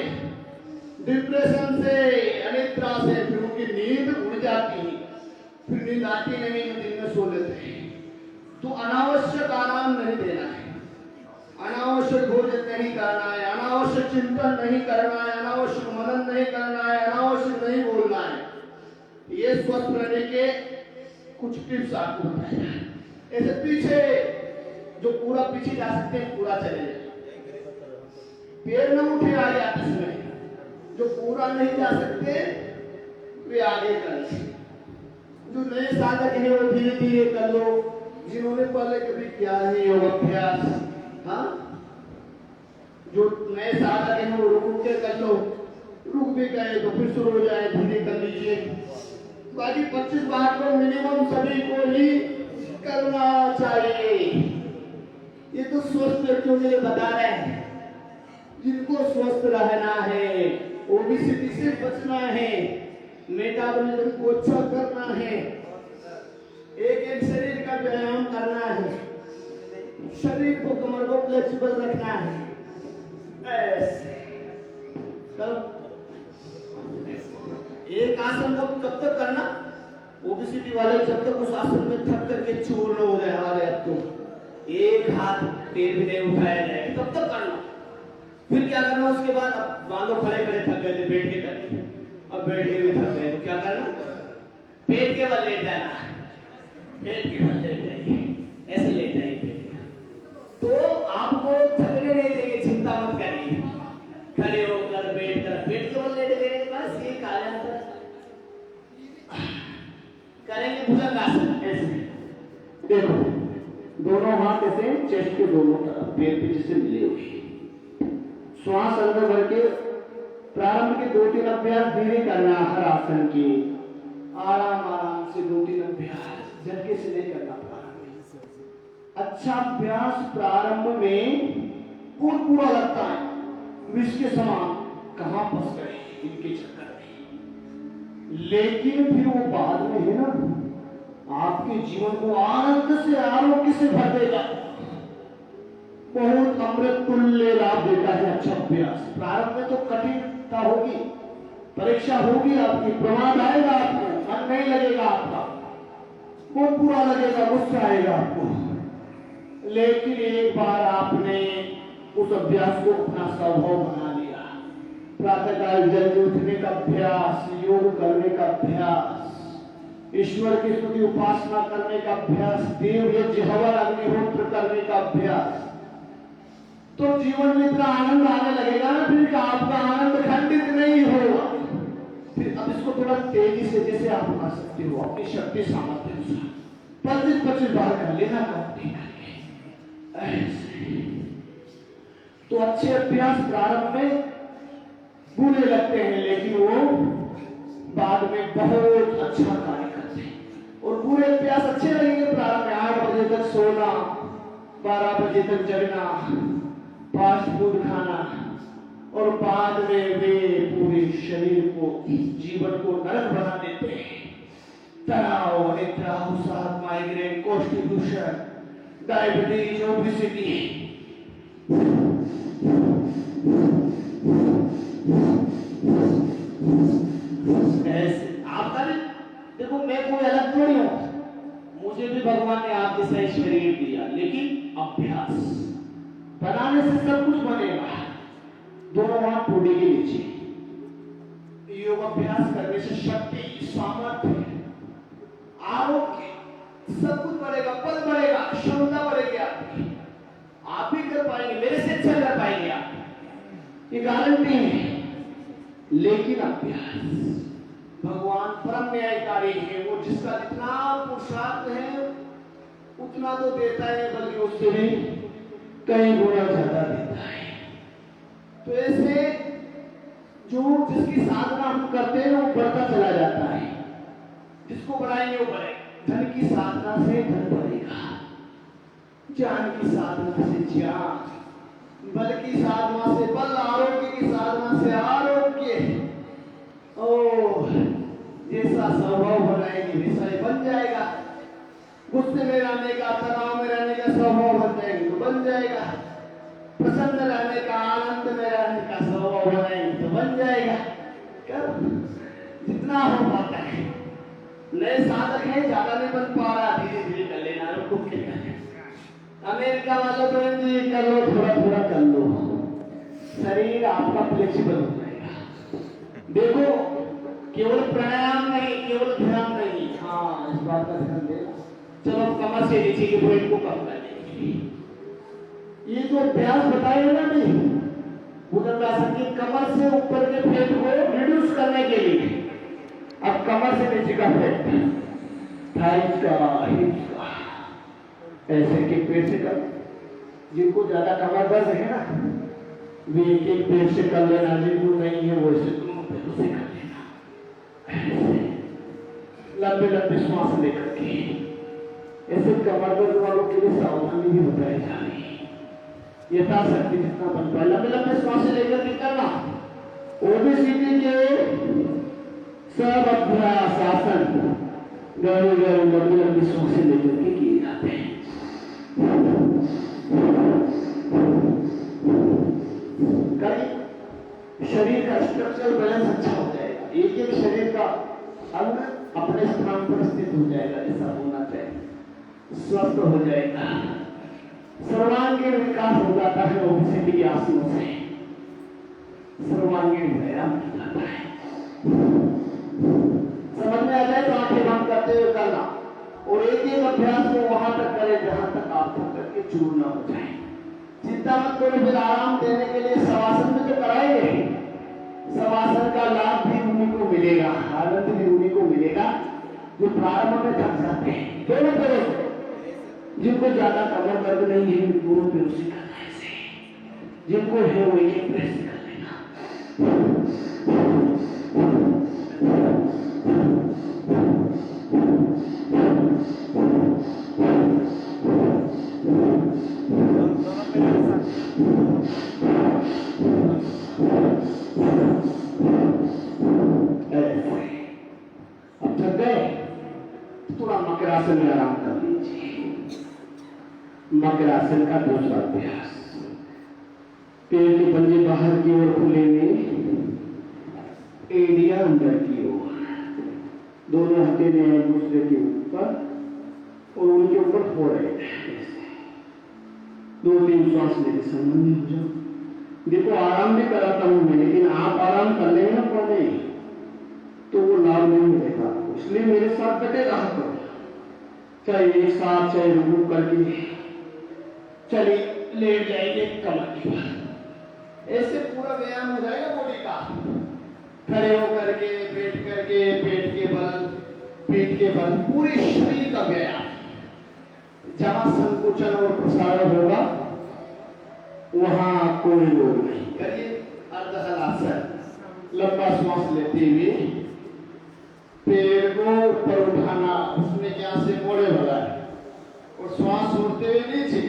Speaker 2: डिप्रेशन से, अनिद्रा से, फिर उनकी नींद उड़ जाती है, फिर नींद आती नहीं, दिन में सो लेते हैं। तो अनावश्यक आराम नहीं देना है, अनावश्यक भोजन नहीं करना है, अनावश्यक चिंतन नहीं करना है, अनावश्यक मनन नहीं करना है, अनावश्यक नहीं बोलना है। ये स्वस्थ रहने के कुछ टिप्स आपको बताए जाए। ऐसे पीछे जो पूरा पीछे जा सकते हैं पूरा चले जाए, पैर न उठे आगे आते समय, जो पूरा नहीं जा सकते वे आगे करें। जो नए साधक है वो धीरे धीरे कर लो, जिन्होंने पहले कभी किया है योग अभ्यास, हाँ जो नए साधक है वो रुक के कर लो, रुक भी गए तो फिर शुरू हो जाए, धीरे कर लीजिए। बाकी 25 बार तो मिनिमम सभी को ही करना चाहिए। ये तो स्वस्थ व्यक्तियों के लिए बता रहे हैं, जिनको स्वस्थ रहना है, ओबेसिटी से बचना है, मेटाबॉलिज्म को अच्छा करना है, एक शरीर का व्यायाम करना है, शरीर को कमर को फ्लेक्सिबल रखना है, ऐसे एक आसन को कब तक करना, ओबेसिटी वाले जब तक उस आसन में थक करके चूर्ण हो रहे हारे, अब तो एक हाथ पैर भी नहीं उठाया जाए तब तक करना। फिर क्या करना उसके बाद, अब मान लो खड़े खड़े थक गए थे बैठ के करके, अब बैठ के भी थक गए तो क्या करना, पेट के बल लेट जाना, पेट के बल लेट जाइए, ऐसे लेट जाइए। तो आपको थकने नहीं देंगे, चिंता मत करिए, खड़े होकर बैठ कर पेट के बल लेट गए, बस ये कारण करेंगे भुजंगासन। ऐसे देखो दोनों हाथ ऐसे चेस्ट के दोनों तरफ पेट पीछे से मिले हुए, श्वास अंदर भर के प्रारंभ के 2-3 अभ्यास धीरे करना, हर आसन के आराम आराम से 2-3 अभ्यास झटके से नहीं करना। प्रारंभ अच्छा अभ्यास प्रारंभ में बहुत बुरा लगता है, विष के समान, कहां फंस गए इनके चक्कर में, लेकिन फिर वो बाद में है ना आपके जीवन को आनंद से, आरोग्य से भर देगा, बहुत अमृत तुल्य लाभ देता है अच्छा अभ्यास। प्रारंभ में तो कठिनता होगी, परीक्षा होगी आपकी, प्रमाद आएगा आपको, मन नहीं लगेगा आपका, बहुत बुरा लगेगा, गुस्सा आएगा आपको, लेकिन एक बार आपने उस अभ्यास को अपना स्वभाव बना लिया, प्रातःकाल जल्दी उठने का अभ्यास, योग करने का अभ्यास, ईश्वर की स्तुति उपासना करने का अभ्यास, देव यज्ञ हवन अग्निहोत्र करने का अभ्यास, तो जीवन में इतना आनंद आने लगेगा ना, फिर आपका आनंद खंडित नहीं होगा। फिर अब इसको थोड़ा तेजी से जैसे आप कर सकते हो अपनी शक्ति सामर्थ्य अनुसार 25-25 बार कर लेना, ऐसे। तो अच्छे अभ्यास प्रारंभ में बुरे लगते हैं, लेकिन वो बाद में बहुत अच्छा कार्य करते हैं। और बुरे अभ्यास अच्छे लगेंगे प्रारंभ में, 8 बजे तक सोना, 12 बजे तक जगना, फास्ट फूड खाना, और बाद में वे पूरे शरीर को, जीवन को नरक बना देते हैं। तनाव, निद्रा, अवसाद, माइग्रेन, कॉन्स्टिट्यूशन, डायबिटीज, ओबेसिटी, ऐसे आपका भी देखो, मैं कोई अलग थोड़ी हूं, मुझे भी भगवान ने आप जैसा शरीर दिया, लेकिन अभ्यास बनाने से सब कुछ बनेगा। दोनों हाथ ठोड़ी के नीचे, योग अभ्यास करने से शक्ति, सामर्थ्य, आरोग्य सब कुछ बढ़ेगा, बल बढ़ेगा, क्षमता बढ़ेगी आपकी, आप भी कर पाएंगे, मेरे से अच्छा कर पाएंगे आप, ये गारंटी है। लेकिन अभ्यास, भगवान परम न्यायकारी है, वो जिसका जितना पुरुषार्थ है उतना तो देता है, बल्कि उससे भी कई गुना ज्यादा देता है। तो ऐसे जो जिसकी साधना हम करते हैं वो बढ़ता चला जाता है, जिसको बढ़ाएंगे वो बढ़ेगा। धन की साधना से धन बढ़ेगा, ज्ञान की साधना से ज्ञान, बल की साधना से बल, आरोग्य की साधना से आरोग्य। ओ जैसा स्वभाव बनाएंगे वैसा ही बन जाएगा। गुस्से में रहने का, तनाव में रहने का स्वभाव बन जाएंगे तो बन जाएगा। प्रसन्न रहने का, आनंद में रहने का स्वभाव बनाएंगे तो बन जाएगा। जितना हो पाता है। नए साधक है, ज्यादा नहीं बन पा रहा, धीरे धीरे कर लेना, रुको के अमेरिका वालों तो कर लो, थोड़ा थोड़ा कर लो, शरीर आपका फ्लेक्सिबल हो जाएगा। देखो केवल प्राणायाम नहीं, केवल ध्यान नहीं, हाँ इस बात का ध्यान देना। चलो कमर से नीचे के वेट को कम कर देंगे। ये जो अभ्यास बताए ना नहीं, भुजंगासन की कमर से ऊपर के पेट को रिड्यूस करने के लिए, अब कमर से नीचे का पेट, थाइस का, हिप्स का, ऐसे के पेट से कर। जिनको ज्यादा कमर दर्द है ना, वे एक एक पेट से कर लेना, जिनको नहीं है वो ऐसे दोनों पेटों से कर लेना। लंबे लंबे श्वास लेकर के, ऐसे कमर दर्द वालों के लिए सावधानी भी बताई जा रही है। यथाशक्ति जितना बन पाए लंबे लंबे श्वास लेकर के करना। ओबेसिटी के सब अभ्यास आसन गहरे गहरे लंबी लंबी श्वास लेकर के किए जाते हैं। शरीर का स्ट्रक्चरल बैलेंस अच्छा हो जाएगा, एक एक शरीर का अंग अपने स्थान पर स्थित हो जाएगा, ऐसा होना चाहिए, स्वस्थ हो जाएगा। सर्वांगीण विकास हो जाता है ओबेसिटी के आसनों से, सर्वांगीण व्यायाम हो जाता है। समझ में आ जाए तो आंखें बंद करते हुए करना, और एक एक अभ्यास को वहां तक करें जहां तक आप थक करके चूर न हो जाए। चिंता मत करो, फिर आराम देने के लिए शवासन में तो कराएंगे, शवासन का लाभ भी उन्हीं को मिलेगा, आनंद भी उन्हीं को मिलेगा जो प्रारंभ में थक जाते हैं। दोनों तरह से, जिनको ज्यादा कमर दर्द नहीं है दोनों पैरों से करना है, जिनको है वो एक पैर से कर लेना। अब थक गए, थोड़ा मकरासन में आराम कर लीजिए। मकरासन का दूसरा अभ्यास, पैर के पंजे बाहर की ओर खुलेंगे, एड़ियां अंदर की ओर, दोनों हथेली एक दूसरे के ऊपर और उनके ऊपर फोड़े। दो तीन श्वास लेके संबंधी हो जाओ। देखो आराम भी कराता हूं मैं, लेकिन आप आराम कर लेंगे ना पौधे तो वो लाभ नहीं मिलेगा, इसलिए मेरे साथ डटे रहा करो, चाहे एक साथ चाहे रुक करके। चलिए लेट जाएंगे कमर के ऊपर, ऐसे पूरा व्यायाम हो जाएगा बॉडी का। खड़े होकर के, बैठ करके, पेट के बल, पेट के बल, पूरे शरीर का व्यायाम। जहां संकुचन और प्रसारण होगा वहां कोई रोग नहीं। करिए अर्धहलासन, लंबा श्वास लेते हुए पैर को ऊपर उठाना, उसमें क्या से मोड़े वाला है, और श्वास छोड़ते हुए नीचे।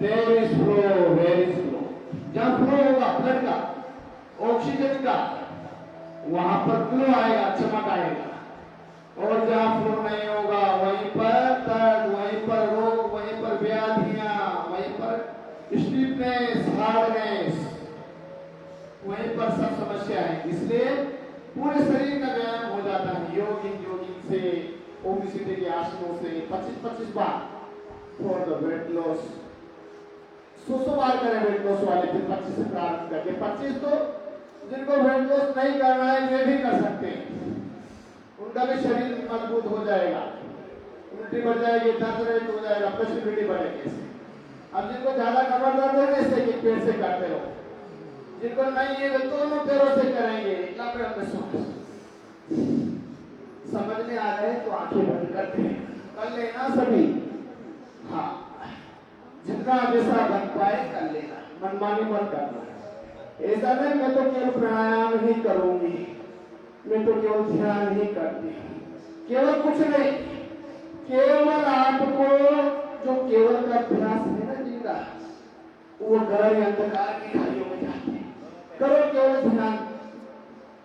Speaker 2: Very slow. जहां फ्लो होगा ब्लड का, ऑक्सीजन का, वहां पर ग्लो आएगा, चमक आएगा। और जहां फ्लो नहीं होगा वहीं पर दर्द, वहीं पर रोग, वहीं पर व्याधियां, वहीं पर स्टीफनेस, हार्डनेस, वहीं पर सब समस्याएं। इसलिए पूरे शरीर का व्यायाम हो जाता है योगिंग से, ओबेसिटी के आसनों से 25-25 बार फॉर द वेट लॉस। 100 बार करें वेट लॉस वाले, फिर 25 से प्रारंभ करके 25 तो जिनको वेट लॉस नहीं करना है वे भी कर सकते हैं, उनका भी शरीर मजबूत हो जाएगा।
Speaker 1: उल्टी बढ़ जाएगी, दर्द रेट हो जाएगा, फ्लेक्सिबिलिटी बढ़ेगी। अब जिनको ज्यादा कमर दर्द है ऐसे कि पैर से करते रहो, जिनको नहीं है वो दोनों पैरों से करेंगे। समझ में आ रहे तो आंखें बंद करते हैं, कर लेना सभी। हाँ, जितना जैसा बन पाए कर लेना, मनमानी मत करना। ऐसा नहीं मैं तो केवल प्राणायाम ही करूंगी, मैं तो केवल ध्यान ही करती हूँ, केवल कुछ नहीं। केवल आपको जो केवल का अभ्यास है ना जिनका, वो गहरे अंधकार की खाइयों में जाते हैं। करो केवल ध्यान,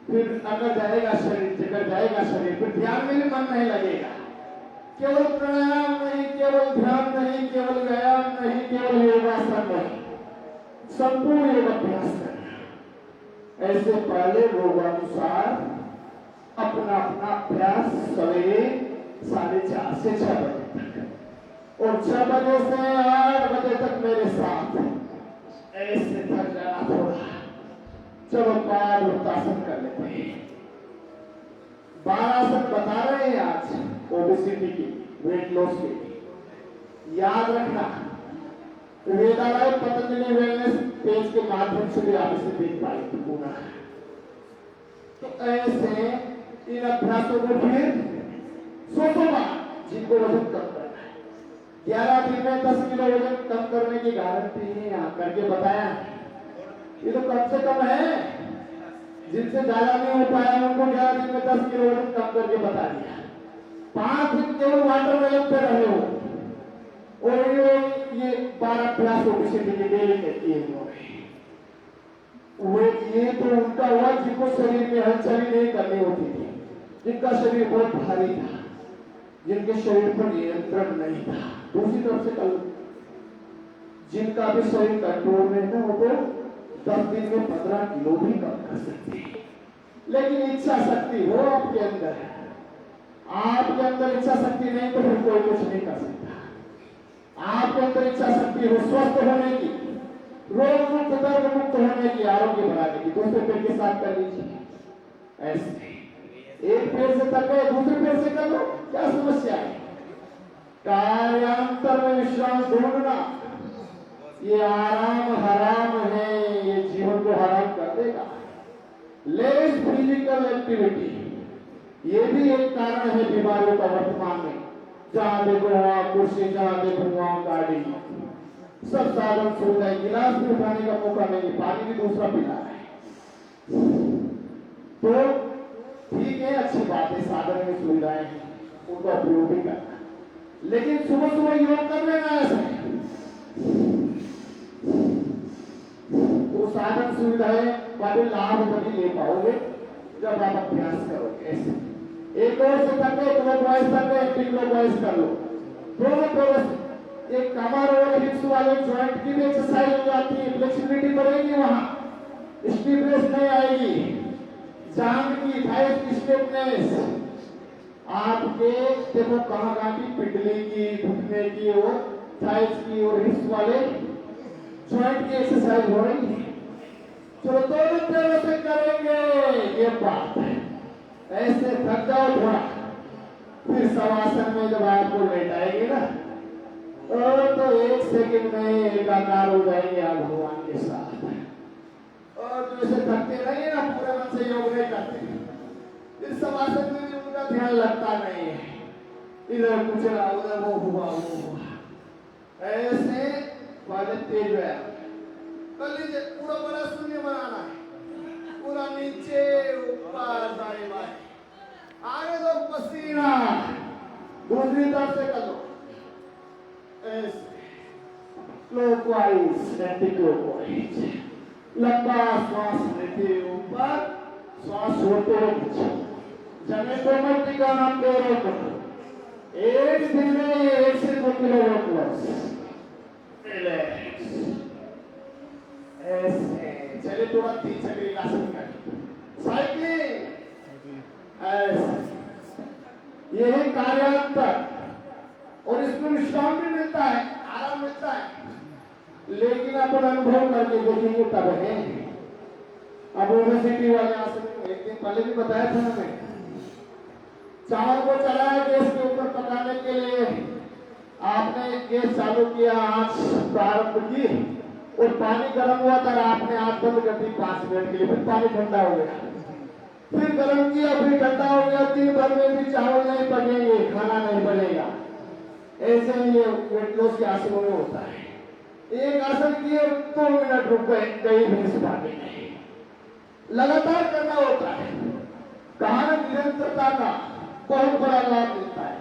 Speaker 1: फिर अगर जाएगा शरीर, जगह जाएगा शरीर, फिर ध्यान में भी मन नहीं लगेगा। केवल प्राणायाम नहीं, केवल ध्यान नहीं, केवल व्यायाम नहीं, केवल योगासन नहीं, संपूर्ण योग अभ्यास करना। ऐसे पहले रोगानुसार अपना अपना अभ्यास सवेरे 4:30 से 6 बजे तक, और 6 बजे से 8 बजे तक मेरे साथ ऐसे थक जाना थोड़ा। चलो पाद उत्तासन कर लेते हैं। 12 आसन बता रहे हैं आज ओबेसिटी की, वेट लॉस की। याद रखना, वेदालय पतंजलि वेलनेस पेज के माध्यम से भी आप इसे देख पाएंगे पूरा। तो ऐसे इन अभ्यासों को फिर 100 बार, जिनको वजन कम करना है, 11 दिन में 10 किलो वजन कम करने की गारंटी है, यहाँ करके बताया। ये तो कम से कम है, जिनसे ज्यादा नहीं हो पाया उनको 11 दिन में 10 किलो वजन कम करके बता दिया। 5 दिन केवल वाटरमेलन पे रहे हो, और ये 12 अभ्यास ओबेसिटी के डेली के किए हुए। ये तो उनका हुआ जिनको शरीर में हलचल नहीं करनी होती थी, जिनका शरीर बहुत भारी था, जिनके शरीर पर नियंत्रण नहीं था। दूसरी तरफ से कल जिनका भी शरीर कंट्रोल में है वो तो 10 दिन में 15 किलो भी कम कर सकते हैं। लेकिन इच्छा शक्ति हो आपके अंदर, आपके अंदर इच्छा शक्ति नहीं तो फिर कोई कुछ नहीं कर सकता। आपके अंदर इच्छा शक्ति हो स्वस्थ होने की, रोग मुक्त, दर्द मुक्त होने की, आरोग्य बढ़ाने की, दूसरे पैर के साथ कर लीजिए। ऐसे एक पैर से कर गए, दूसरे पैर से कर लो, क्या समस्या है? कार्यांतर में विश्राम ढूंढना, ये आराम हराम है, ये जीवन को हराम कर देगा। लेस फिजिकल एक्टिविटी, ये भी एक कारण है बीमारियों का वर्तमान में। जहां देखो वहां कुर्सी, जहां देखो वहां गाड़ी, सब साधन सुविधाएं, गिलास भी उठाने का मौका नहीं, पानी भी दूसरा पिला है। तो ठीक है, अच्छी बात है, साधन में सुविधाएं हैं, उनका उपयोग भी करना। लेकिन सुबह सुबह योग कर लेना ऐसे, वो साधन सुविधाएं का भी लाभ तभी ले पाओगे जब आप अभ्यास करोगे। ऐसे एक और से करके क्लॉकवाइज करके एंटी-क्लॉकवाइज कर लो, दोनों तरफ। एक कमर और हिप्स वाले जॉइंट की भी एक्सरसाइज हो जाती है, फ्लेक्सिबिलिटी बढ़ेगी, वहां स्टिफनेस नहीं आएगी, जांघ की, थाइस की स्टिफनेस आपके देखो कहां कहां की, पिटली की, घुटने की और थाइस की और हिप्स वाले जॉइंट की एक्सरसाइज हो रही है। चलो दोनों पैरों से करेंगे, ये बात है। ऐसे थक जाओ थोड़ा, फिर शवासन में जब आपको लेटाएंगे ना, तो 1 सेकंड में एकाकार हो जाएंगे आप भगवान के साथ। और जो ऐसे थकते रहेंगे ना, पूरे मन से योग नहीं करते, इस शवासन में भी उनका ध्यान लगता नहीं है, इधर कुछ रहा, उधर वो हुआ, वो हुआ। ऐसे वाले तेज है, कर लीजिए। पूरा बड़ा शून्य बनाना है, पूरा नीचे ऊपर दाएं बाएं, आगे दो पसीना, दूसरी तरफ से कर लो ऐसे, क्लॉकवाइज एंटी क्लॉकवाइज। लंबा श्वास लेते ऊपर, श्वास छोड़ते हुए नीचे, जमे कोमल का नाम दे रहे हो। एक दिन में 1 से 2 किलो वेट लॉस। ऐसे चलिए थोड़ा 3 चक्री आसन करें, साइकिलिंग ऐसे। ये है कार्यांतर, और इसमें विश्राम भी मिलता है, आराम मिलता है। लेकिन अपन अनुभव करके देखेंगे तब है। अब ओबेसिटी वाले आसन एक दिन पहले भी बताया था हमें,
Speaker 3: चावल को चलाया गैस के ऊपर पकाने के लिए। आपने गैस चालू किया, आंच प्रारंभ की और पानी गर्म हुआ था, आपने आंच बंद कर दी 5 मिनट के लिए। फिर पानी ठंडा हो गया, फिर गर्म किया, फिर ठंडा हो गया। दिन भर में भी चावल नहीं पकेंगे, खाना नहीं बनेगा। ऐसे ही ये वेट लॉस के आसनों में होता है। एक आसन किए 2 मिनट रुक गए, कहीं भी पानी नहीं, लगातार करना होता है। कहा ना निरंतरता का बहुत बड़ा लाभ मिलता है।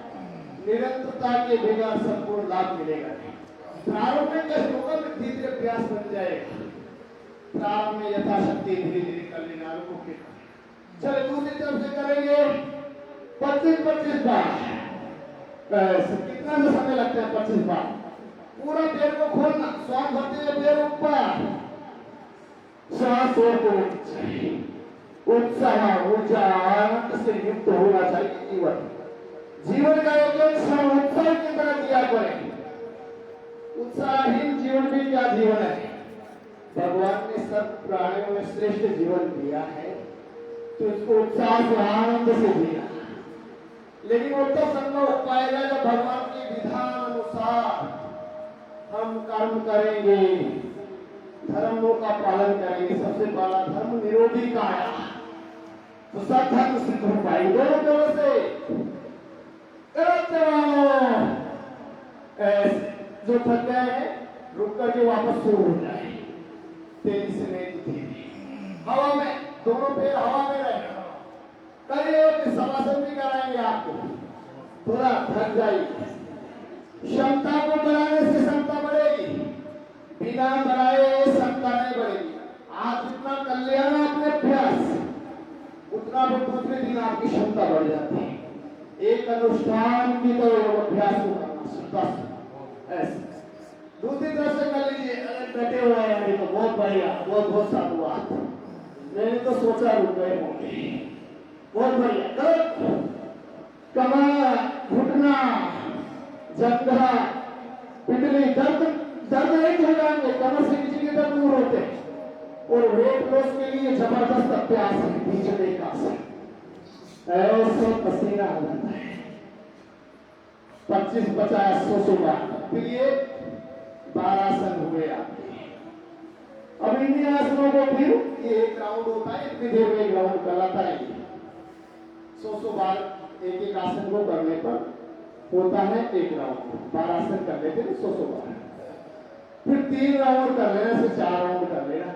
Speaker 3: निरंतरता के बिना संपूर्ण लाभ मिलेगा नहीं। प्रारंभ में कष्ट होगा, फिर धीरे धीरे अभ्यास बन जाएगा। प्रारंभ में यथाशक्ति धीरे धीरे कर लेना को फिर चले दूसरी तरफ से करेंगे 25-25 बार। कितना समय लगता है 25 बार? पूरा पैर को खोलना, श्वास भरते हुए पैर ऊपर, श्वास को उत्साह ऊर्जा आनंद से युक्त होना चाहिए जीवन। जीवन का एक एक क्षण उत्साह की तरह दिया करें। उत्साहहीन जीवन भी क्या जीवन है? भगवान ने सब प्राणियों में श्रेष्ठ जीवन दिया है, तो इसको उत्साह से आनंद से दिया। लेकिन वो तो संभव हो पाएगा जब भगवान के विधान अनुसार हम कर्म करेंगे, धर्मों का पालन करेंगे। सबसे बड़ा धर्म निरोधी का आया, तो सब धर्म सिद्ध हो पाएंगे। दोनों तरह से जो थक गए हैं रुक करके वापस शुरू हो जाए, तेजी से नहीं तो धीरे। हवा में दोनों पैर हवा में रहेगा। करिए शवासन भी कराएंगे आपको, थोड़ा थक जाइए। क्षमता को बढ़ाने से क्षमता बढ़ेगी, बिना बढ़ाए क्षमता नहीं बढ़ेगी। आप जितना कर लिया ना अपने अभ्यास, उतना भी दूसरे दिन आपकी क्षमता बढ़ जाती है। एक अनुष्ठान की तो अभ्यास को करना ऐसे। दूसरी तरफ से कर लीजिए। अगर बैठे हुए हैं तो बहुत बढ़िया, बहुत बहुत साधुवाद। मैंने तो सोचा रुक गए होंगे, बहुत बढ़िया। करो कमर, घुटना, जंघा, पिटली, दर्द नहीं हो जाएंगे। कमर से नीचे के दर्द दूर होते हैं। और वेट लॉस के लिए जबरदस्त अभ्यास है पीछे का आसन। ऐसे पसीना आ जाता है। 25-50-100 बार। फिर ये 12 आसन हुए आपके। अब इन आसनों को फिर ये एक राउंड होता है, इतनी देर में एक राउंड कराता है। 100 बार एक एक आसन को करने पर होता है एक राउंड। 12 आसन कर लेते हैं 100 बार। फिर 3 राउंड कर लेना, से 4 राउंड कर लेना।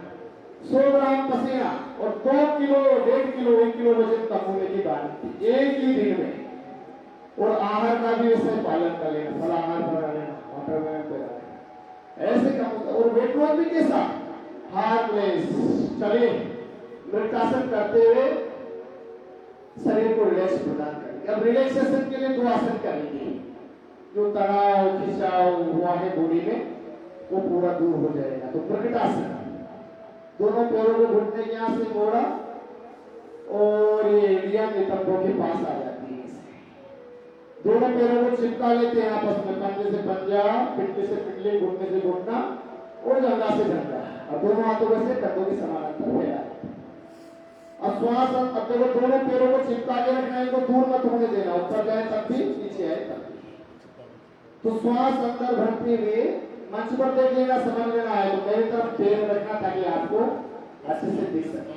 Speaker 3: 100 ग्राम पसीना और 2 किलो, 1.5 किलो, 1 किलो वजन कम होने की बात एक ही दिन में। और आहार का भी वैसे पालन कर लेना, फल आहार बना लेना, वाटर में ऐसे कम होता है। और वेट लॉस भी कैसा? हार्मलेस। चलिए मेडिटेशन करते हुए शरीर को रिलैक्स प्रदान करेंगे। अब रिलैक्सेशन के लिए 2 आसन करेंगे। जो तनाव खिंचाव हुआ है बॉडी में वो पूरा दूर हो जाएगा। तो प्रकट आसन, दोनों पैरों को घुटने के यहाँ से मोड़ा और ये इंडिया नितंबों के पास आ जाती है। दोनों पैरों को चिपका लेते हैं आपस में, पंजे से पंजा, पिटली से पिटली, घुटने से घुटना और जंघा से जंघा। और दोनों हाथों को से कंधों के समानांतर फैला। अब श्वास, अब देखो दोनों पैरों को चिपका के रखना है, इनको दूर मत होने देना। ऊपर जाए तब भी, नीचे आए तब भी। तो श्वास अंदर भरते हुए मंच पर देख लेना, समझ लेना है तो मेरी तरफ पैर रखना ताकि आपको अच्छे से दिख सके।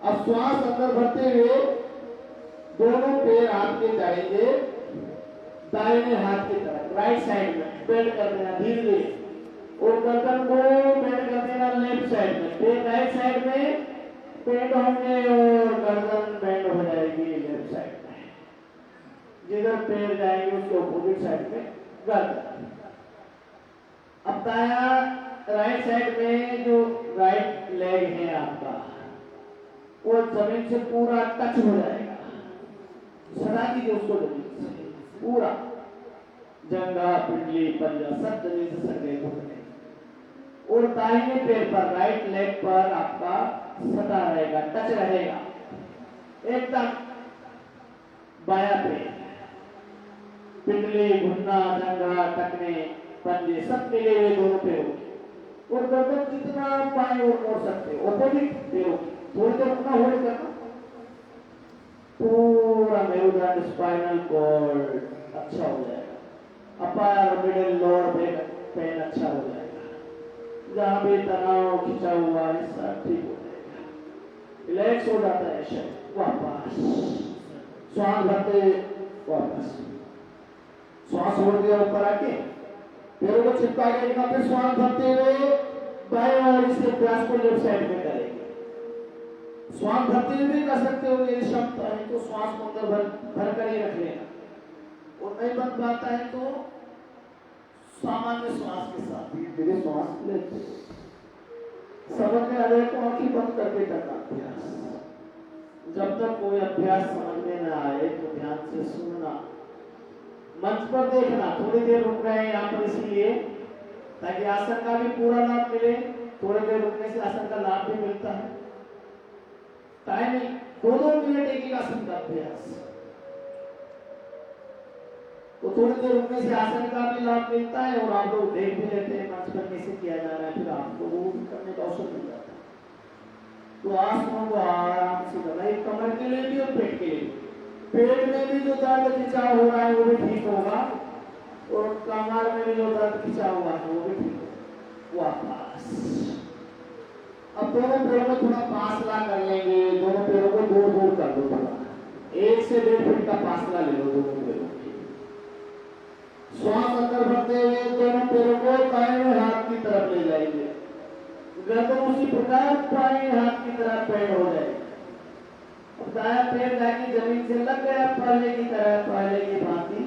Speaker 3: अब श्वास अंदर भरते हुए दोनों पैर आपके जाएंगे दाहिने हाथ की तरफ, राइट साइड में बेंड कर देना धीरे धीरे। और गर्दन को बेंड कर देना लेफ्ट साइड में। फिर राइट साइड में बेंड होंगे और गर्दन बेंड हो जाएगी लेफ्ट साइड में। जिधर पैर जाएंगे उसके अपोजिट साइड में गर्दन। अब दाया राइट साइड में जो राइट लेग है आपका वो जमीन से पूरा टच हो जाएगा। सटा दीजिए उसको जमीन से पूरा। जंघा, पिटली, पंजा सब जमीन से सट गए घुटने। और दाहिने पैर पर, राइट लेग पर आपका सटा रहेगा, टच रहेगा एकदम। बाया पैर, पिटली, घुटना, जंघा, टखने, पंजे सब मिले हुए दोनों पैरों। और गर्दन जितना बाएं और मोड़ सकते हो, ऑपोजिट पैरों। थोड़ी देर अपना होल्ड करना। पूरा मेरुदंड स्पाइनल कॉर्ड अच्छा हो जाएगा, upper middle lower back pain अच्छा हो जाएगा, जहाँ भी तनाव खिंचा हुआ है सब ठीक हो जाएगा, रिलैक्स हो जाता है शरीर। वापस श्वास भरते, वापस श्वास छोड़ दिया ऊपर आके, पैरों को चिपका के रखना, फिर श्वास भरते हुए बाएं और इस अभ्यास को लेफ्ट साइड में करेंगे। श्वास भरते हुए भी कर सकते हो, यदि क्षमता है तो श्वास को अंदर भर कर ही रख लेना, और नहीं बन पाता है तो सामान्य श्वास के साथ धीरे धीरे श्वास लेते। समझ में आ रहा है तो आंखें बंद करके करना अभ्यास। जब तक कोई अभ्यास समझ में न आए तो ध्यान से सुनना, मंच पर देखना। थोड़ी देर रुक रहे हैं यहाँ पर इसलिए ताकि आसन का भी पूरा लाभ मिले, थोड़ी देर रुकने से आसन का लाभ भी मिलता है। टाइमिंग 2-2 मिनट एक आसन का अभ्यास, तो थोड़ी देर रुकने से आसन का भी लाभ मिलता है और आप लोग देख भी लेते हैं मंच पर कैसे किया जा रहा है, फिर आपको वो भी करने का अवसर मिल जाता है। तो आसनों को आराम से करना, एक कमर के लिए भी और पेट के लिए। पेट में भी जो दर्द खिंचाव हो रहा है वो भी ठीक होगा, और कमर में भी जो दर्द खिंचा हुआ है वो भी ठीक होगा। वापस अब दोनों पैरों में थोड़ा फासला कर लेंगे, दोनों पैरों को दूर दूर कर दो, थोड़ा 1 से 1.5 फीट का फासला ले लो दोनों पैरों में। श्वास अंदर भरते हुए दोनों पैरों को दाहिने हाथ की तरफ ले जाएंगे, गर्दन उसी प्रकार बाएं हाथ की तरफ पैर हो जाएगा। अब दायां पैर जाके जमीन से लग गया पहले की तरह, पहले की भांति,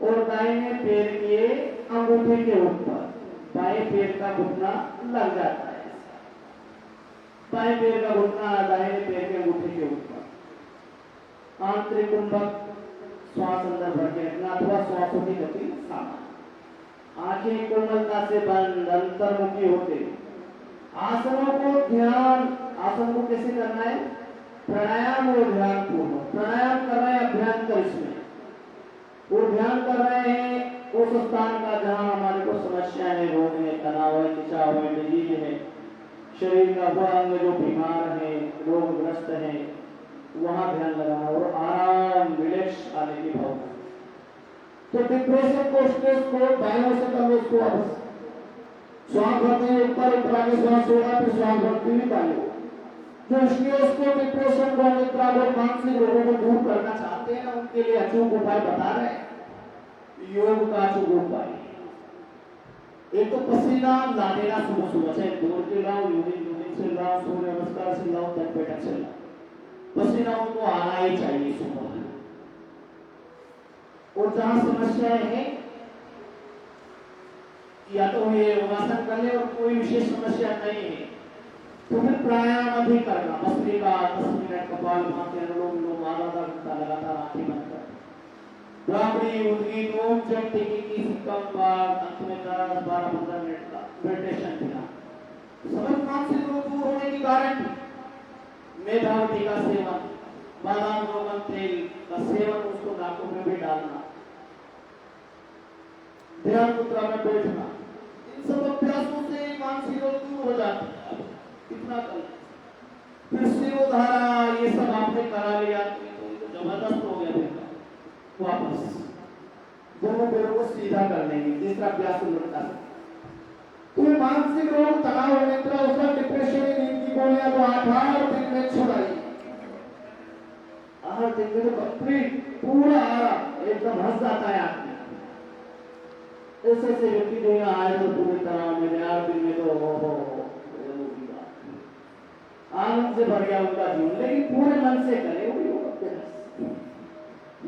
Speaker 3: और दाहिने पैर के अंगूठे के ऊपर बाएं पैर का घुटना लग जाता है। बाएं पैर का घुटना दाहिने पैर के अंगूठे के ऊपर। आंतरिक कुंभक श्वास अंदर भर के रखना अथवा श्वासों की गति सामान्य। आंखें कोमलता से बंद, अंतर्मुखी होते। आसनों को ध्यान, आसन को कैसे करना है? प्राणायाम और ध्यान पूर्वक। प्राणायाम कर रहे हैं अभ्यंतर इसमें, और ध्यान कर रहे हैं उस स्थान का जहां हमारे को समस्या है, रोग है, तनाव है, खिंचाव है, डिजीज है, शरीर का वह अंग जो बीमार है, रोगग्रस्त है, वहां ध्यान लगाना और आराम रिलैक्स आने की भावना। तो डिप्रेशन को, स्ट्रेस को बायों से कम, इसको वापस श्वास भरते हैं ऊपर ऊपर आगे श्वास छोड़ा, फिर श्वास भरते हुए बायों। जो स्ट्रेस को, डिप्रेशन को, निद्रा को, मानसिक रोगों को दूर करना चाहते हैं ना, उनके लिए अचूक उपाय बता रहे हैं, योग का अचूक उपाय। एक तो पसीना ला देना सुबह सुबह, चाहे दौड़ के लाओ, यूनिट से लाओ, सूर्य नमस्कार से लाओ, तन बैठक से लाओ, पसीना उनको आना ही चाहिए सुबह। और जहां समस्याएं हैं या तो ये योगासन कर ले, और कोई विशेष समस्या नहीं है तो फिर प्राणायाम भी करना। भस्त्रिका 10 मिनट, कपालभाति, अनुलोम विलोम आधा घंटा लगातार आंखें बंद कर, ब्राह्मणी उद्गीत ओम जप की सिक्कम बार, अंत में 10-12-15 मिनट का मेडिटेशन देना। समस्त मानसिक रोग दूर होने की गारंटी। मेधावती का सेवन, बादाम रोगन तेल का सेवन, उसको नाकों में भी डालना, ध्यान मुद्रा में बैठना, इन सब अभ्यासों से मानसिक रोग दूर हो जाते हैं। कितना कर, फिर शिरोधारा, ये सब आपने करा लिया तो जबरदस्त हो गया। फिर वापस दोनों पैरों को सीधा कर लेंगे, तीसरा अभ्यास उलटता है। तो मानसिक रोग, तनाव, निद्रा, उसका डिप्रेशन, नींद की गोलियां तो 8 दिन में छुड़ाई। 8 दिन में तो कंप्लीट पूरा आराम, एकदम हंस जाता है आदमी। ऐसे से व्यक्ति जो यहाँ आए तो पूरे तनाव में 8 दिन में तो हो आनंद से भर गया उनका जीवन। लेकिन पूरे मन से करे वो योग अभ्यास,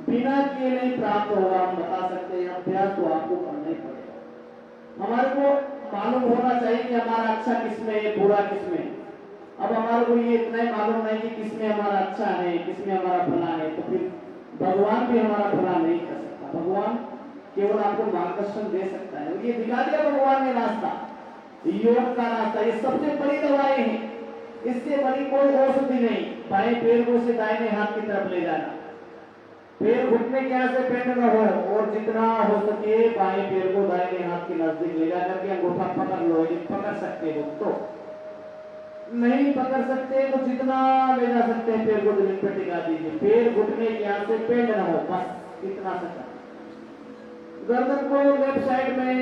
Speaker 3: बिना किए नहीं प्राप्त होगा। हम बता सकते हैं अभ्यास तो आपको करना ही पड़ेगा। हमारे को मालूम होना चाहिए कि हमारा अच्छा किसमें है, बुरा किसमें। अब हमारे को ये इतना ही मालूम नहीं कि किसमें हमारा अच्छा है, किसमें हमारा भला है, तो फिर भगवान भी हमारा भला नहीं कर सकता। भगवान केवल आपको मार्गदर्शन दे सकता है, और ये दिखा दिया भगवान ने रास्ता, योग का रास्ता। ये सबसे बड़ी दवाई है, इससे बड़ी कोई औषधि नहीं। बाएं पैर को से दाहिने हाथ की तरफ ले जाना, पैर घुटने के यहाँ से बेंड न हो, और जितना हो सके बाएं पैर को दाहिने हाथ के नजदीक ले जाकर के अंगूठा पकड़ लो, यदि पकड़ सकते हो तो। नहीं पकड़ सकते तो जितना ले जा सकते हैं पैर को जमीन पर टिका दीजिए, पैर घुटने के यहाँ से पेंड ना हो, बस इतना सा। गर्दन को लेफ्ट साइड में,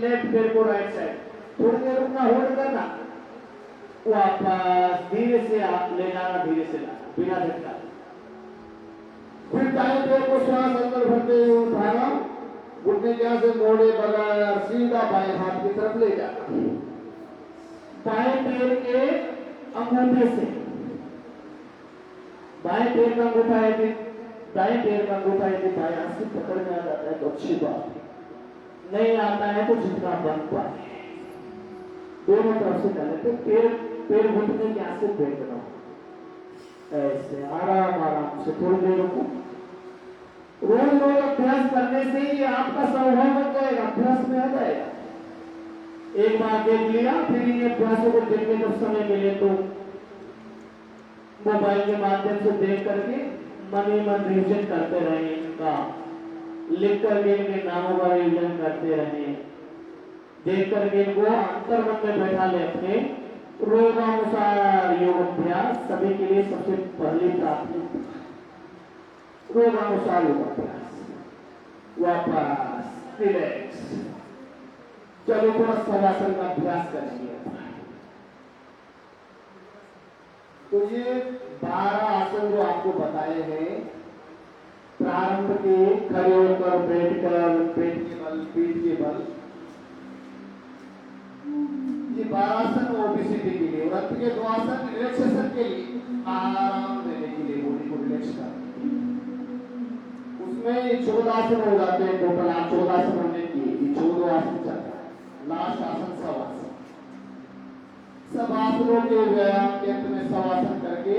Speaker 3: लेफ्ट पैर को राइट साइड, थोड़ी देर रुकना, होल्ड करना, वापस धीरे से आप ले जाना, धीरे से लाना, बिना झटका। फिर दाएं पैर को श्वास अंदर भरते हुए उठाना, घुटने के यहाँ से मोड़े बगैर सीधा बाएं हाथ की तरफ ले जाना। बाएं पैर के अंगूठे से, बाएं पैर का अंगूठा है, दाएं पैर का अंगूठा यदि बाएं हाथ से पकड़ में आ जाता है तो अच्छी बात है, नहीं आता है तो जितना बन पाए दोनों तरफ से डाले तो पैर घुटने के यहाँ से फेंकना, ऐसे आराम आराम से थोड़ी देर को। रोज रोज अभ्यास करने से ही आपका स्वभाव बन जाएगा, अभ्यास में आ जाएगा। एक बार देख लिया, फिर इन अभ्यासों को देखने जब समय मिले तो मोबाइल के माध्यम से देख करके मन ही मन रिविजन करते रहे, इनका लिख करके इनके नामों का रिविजन करते रहे, देख करके इनको अंतर्मन में बैठा ले अपने। रोगानुसार योग अभ्यास सभी के लिए सबसे पहली प्राथमिकता, रोगानुसार योग अभ्यास। वापस रिलैक्स, चलो थोड़ा शवासन का अभ्यास करेंगे। तो ये 12 आसन जो आपको बताए हैं, प्रारंभ के खड़े होकर, बैठकर, पेट के बल, पीठ के बल, ये 12 आसन ओबेसिटी के लिए, और अंत के 2 आसन रिलैक्सेशन के लिए, आराम देने के लिए, बॉडी को रिलैक्स करने के लिए। उसमें 14 आसन हो जाते हैं टोटल, आप 14 आसन होने की, 14 आसन चलता है। लास्ट आसन शवासन। सब आसनों के व्यायाम के अंत में शवासन करके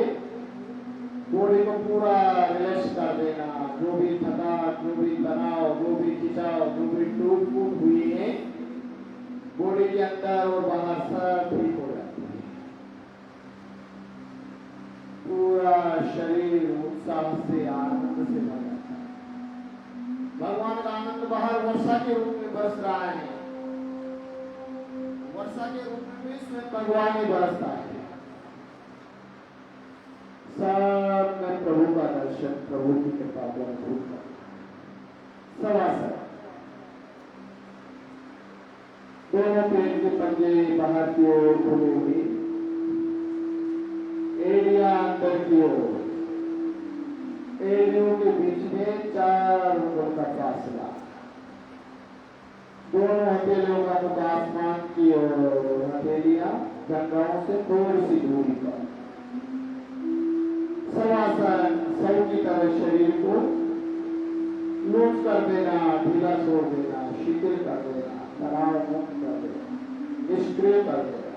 Speaker 3: बॉडी को पूरा रिलैक्स कर देना। जो भी थकान, जो भी तनाव, जो भी खिंचाव, जो भी टूट फूट हुई है बॉडी के अंदर और बाहर, सब ठीक हो जाता है। पूरा शरीर उत्साह से, आनंद से भर जाता है। भगवान का आनंद बाहर वर्षा के रूप में बरस रहा है, वर्षा के रूप में स्वयं भगवान ही बरसता है। सब में प्रभु का दर्शन, प्रभु की कृपा को अनुभव कर। शवासन, दोनों पेट के पंजे बाहर की ओर खुले हुए, एरिया अंदर की ओर, एरियो के बीच में 4 उंगल का फासला, दोनों हथेलियों का मुख आसमान की ओर, हथेलियां जंघाओं से थोड़ी सी दूरी पर। शवासन, सौ की तरह शरीर को लूज कर देना, ढीला छोड़ देना, शिथिल कर देना, तनाव मुक्त कर देना, निष्क्रिय कर देना।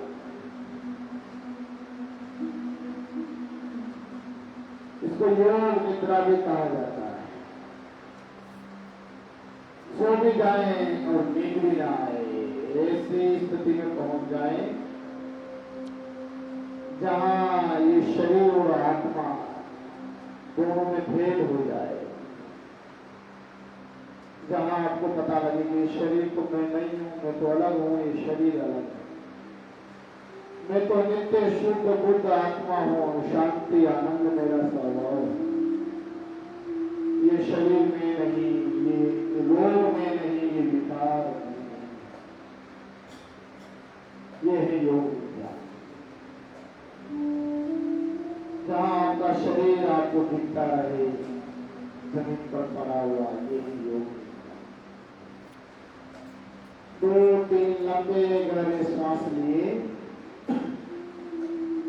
Speaker 3: इसको योग निद्रा भी कहा जाता है। सो भी जाए और नींद भी ना आए, ऐसी स्थिति में पहुंच जाए जहां ये शरीर और आत्मा दोनों में भेद हो जाए, जहां आपको पता लगे कि शरीर तो मैं नहीं हूं, मैं तो अलग हूं, ये शरीर अलग है, मैं तो नित्य शुद्ध बुद्ध आत्मा हूं, शांति आनंद मेरा स्वभाव है, ये शरीर में नहीं, ये रोग में नहीं, ये विकार नहीं, ये है योग विद्या। जहां आपका शरीर आपको दिखता रहे जमीन पर पड़ा हुआ, ये ही योग। 2-3 लंबे गहरे सांस लिए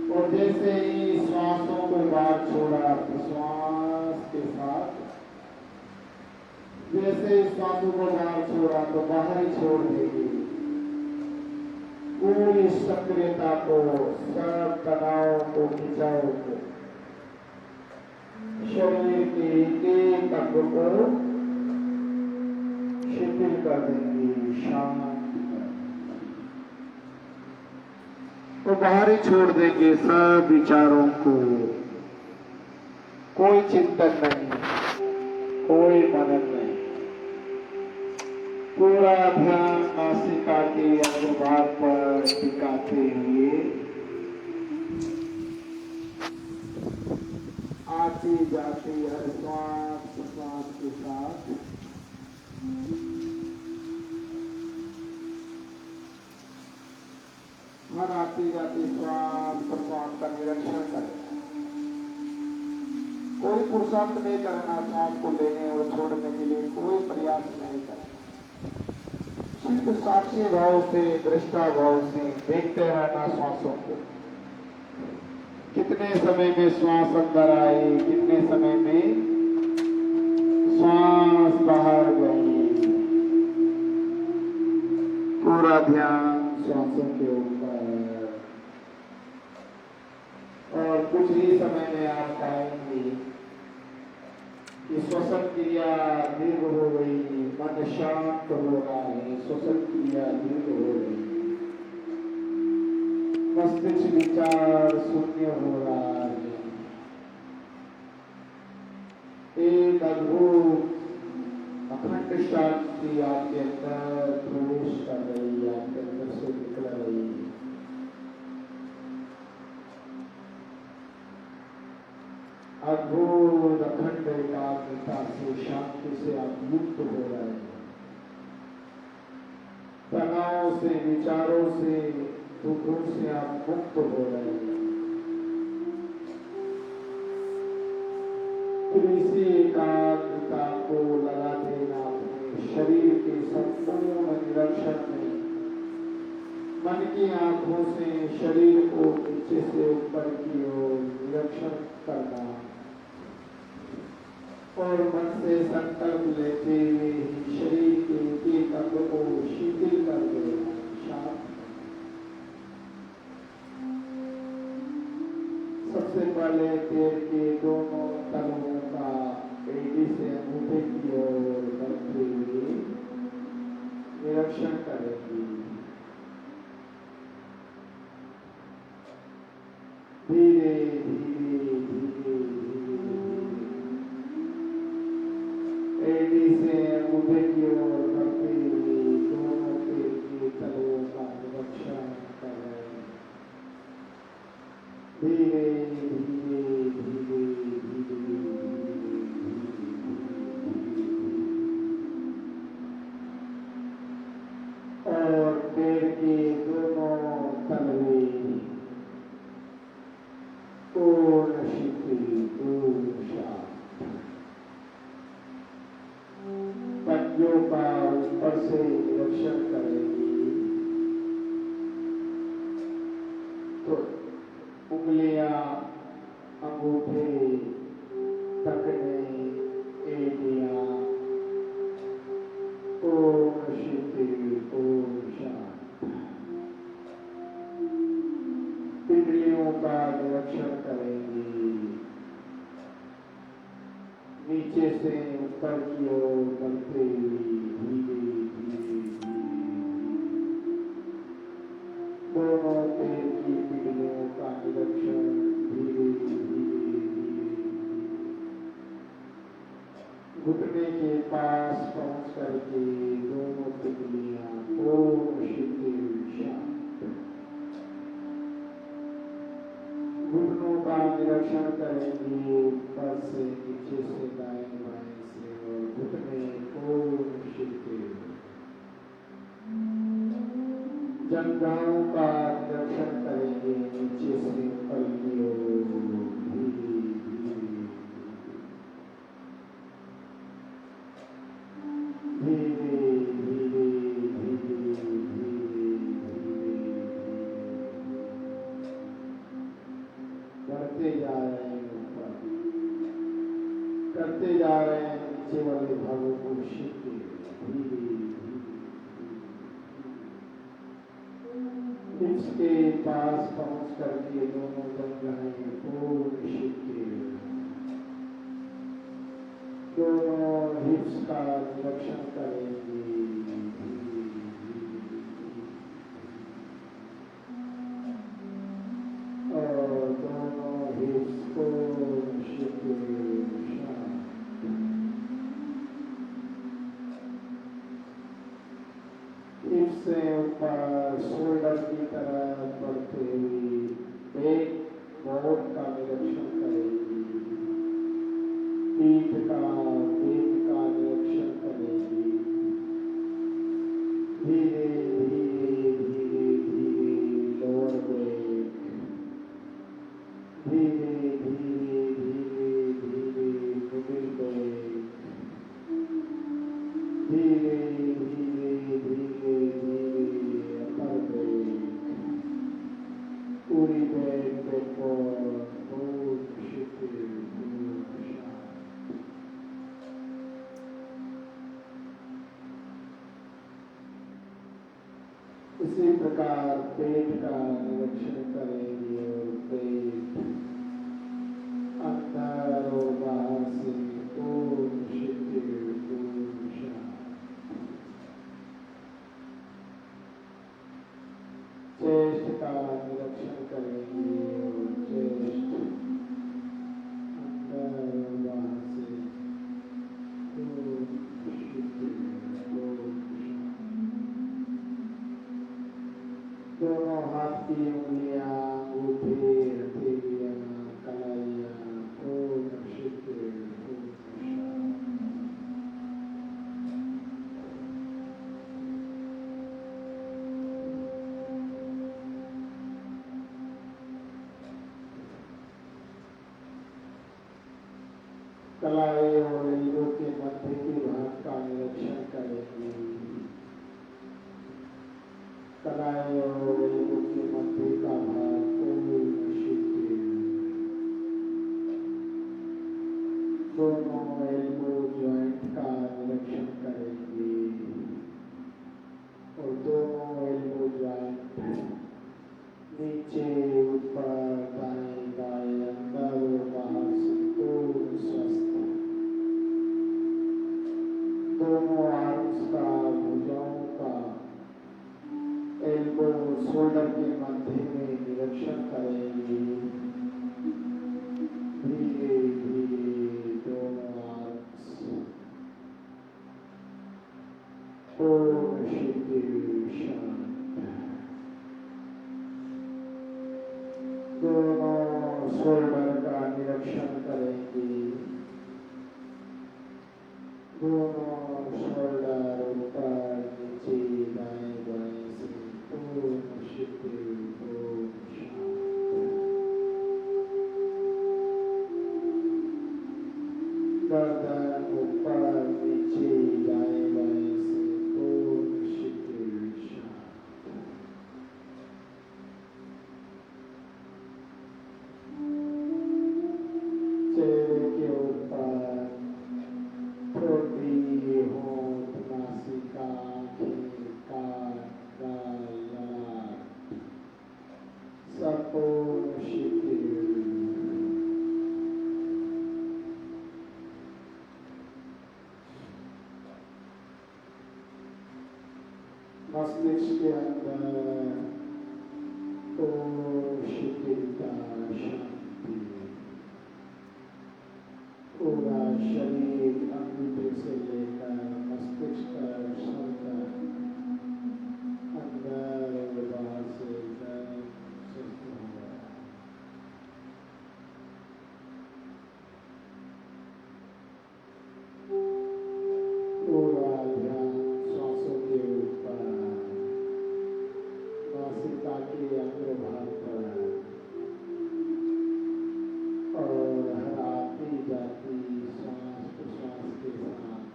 Speaker 3: और जैसे ही श्वासों को बाहर छोड़ा, श्वास के साथ जैसे ही श्वासों को बाहर छोड़ा तो बाहर ही छोड़ देगी पूरी सक्रियता को, सब तनाव को, खिंचाव को, शरीर के एक अंग को शिथिल कर देंगे, शांत कर तो बाहर ही छोड़ देंगे सब विचारों को। कोई चिंतन नहीं, कोई मनन नहीं, पूरा ध्यान नासिका के अग्रभाग पर टिकाते हुए आती जाती हर श्वास प्रश्वास के साथ हर आती जाती श्वास प्रश्वास का निरीक्षण करें। कोई पुरुषार्थ नहीं करना, श्वास को लेने और छोड़ने के लिए कोई प्रयास नहीं करना। सिर्फ साक्षी भाव से, दृष्टा भाव से देखते रहना श्वासों को। कितने समय में श्वास अंदर आई, कितने समय में श्वास बाहर गई। पूरा ध्यान श्वासों के ऊपर। और कुछ ही समय में आप पाएंगे कि श्वसन क्रिया दीर्घ हो गई, मन शांत हो रहा है, श्वसन क्रिया दीर्घ हो गई, मस्तिष्क विचार शून्य हो रहा है। एक अद्भुत अखंड शांति आपके अंदर प्रवेश कर रही है, आपके अंदर से निकल रही है। अद्भुत अखंड एकाग्रता से, शांति से आप मुक्त हो रहे हैं। तनाव से, विचारों से, दुखों से आप मुक्त हो रहे हैं। फिर इसी एकाग्रता को लगा देना अपने शरीर के संपूर्ण निरीक्षण में। मन की आंखों से शरीर को नीचे से ऊपर की ओर निरीक्षण करना और मन से संकल्प लेते हुए शरीर के एक अंग को शिथिल कर देना, शांत। सबसे पहले पैर के दोनों तलवों का एड़ी से अंगूठे की ओर करते हुए निरीक्षण करेंगे। धीरे धीरे धीरे एडी से अंगूठे की ओर करते हुए दोनों पैर के तलवों का निरीक्षण कर रहे हैं। धीरे धीरे धीरे धीरे और पैर के दोनों तलवे पूर्ण शिथिल, पूर्ण शांत। पंजों का ऊपर से निरीक्षण करेंगे तो उंगलियां, अंगूठे, टखने, एड़ियां पूर्ण शिथिल, पूर्ण शांत। पिंडलियों का निरीक्षण करेंगे, नीचे से ऊपर की ओर बढ़ते हुए धीरे धीरे दोनों पैर की पिंडलियों का निरीक्षण धीरे धीरे घुटने के पास पहुंच करके दोनों पिंडलियां पूर्ण शिथिल, शांत। घुटनों का निरीक्षण करेंगे ऊपर से, नीचे से, दाएं बाएं से, और घुटने पूर्ण शिथिल। जंघाओं का निरीक्षण करेंगे नीचे से ऊपर की ओर धीरे धीरे धीरे धीरे बढ़ते जा रहे हैं ऊपर, करते जा रहे हैं नीचे वाले भागों को शिथिल, धीरे हिप्स के पास पहुंच करके दोनों जंघाएं पूर्ण शिथिल। दोनों हिप्स का निरीक्षण करेंगे और दोनों हिप्स को शिथिल, शांत। हिप्स से ऊपर शोल्डर की तरफ बढ़ते हुए एक बोर्ड का निरीक्षण करेंगे। का वेग का निरीक्षण करेंगे। धीरे धीरे धीरे धीरे लोअर वेग, धीरे धीरे धीरे धीरे मिडिल वेग, धीरे धीरे धीरे धीरे अपर वेग, पूरी वेग देखो इसी प्रकार पेट का निरीक्षण करेंगे और पेट अंदर और बाहर से ओम शिथिल ओम शांत। चेस्ट का निरीक्षण करेंगे और चेस्ट अंदर और बाहर से ओम शिथिल ओम शांत। दोनों हाथ की उंगलियां, अंगूठे, हथेलियां, कलाइयां पूर्ण शिथिल पूर्ण शांत। कलाई और एल्बो के मध्य के भाग का निरीक्षण करेंगे। कलाई और एल्बो के मध्य का भाग पूर्ण शिथिल। दोनों एल्बो जॉइंट का निरीक्षण करेंगे और दोनों एल्बो जॉइंट नीचे ऊपर दाएं बाएं अंदर और बाहर संपूर्ण स्वस्थ। दोनों आर्म्स का, भुजाओं का, एल्बो शोल्डर के मध्य में निरीक्षण करेंगे। धीरे धीरे दोनों आर्म्स पूर्ण शिथिल शांत। दोनों शोल्डर का निरीक्षण करेंगे। दोनों शोल्डर ऊपर नीचे दाएं बाएं से पूर्ण शिथिल पूर्ण शांत। गर्दन ऊपर नीचे दाएं बाएं से पूर्ण शिथिल शांत। चेहरे के ऊपर ठोड़ी, होंठ, नासिका, आँखें, कान, गाल, ललाट सब पूर्ण शिथिल। मस्तिष्क के अंदर पूर्ण शिथिलता, शांति। पूरा शरीर अंगूठे से लेकर मस्तिष्क तक, सर तक, अंदर और बाहर से एकदम स्वस्थ हो गया। पूरा ध्यान सांसों के ऊपर, नासिका के अग्रभाग पर और हर आती जाती श्वास प्रश्वास के साथ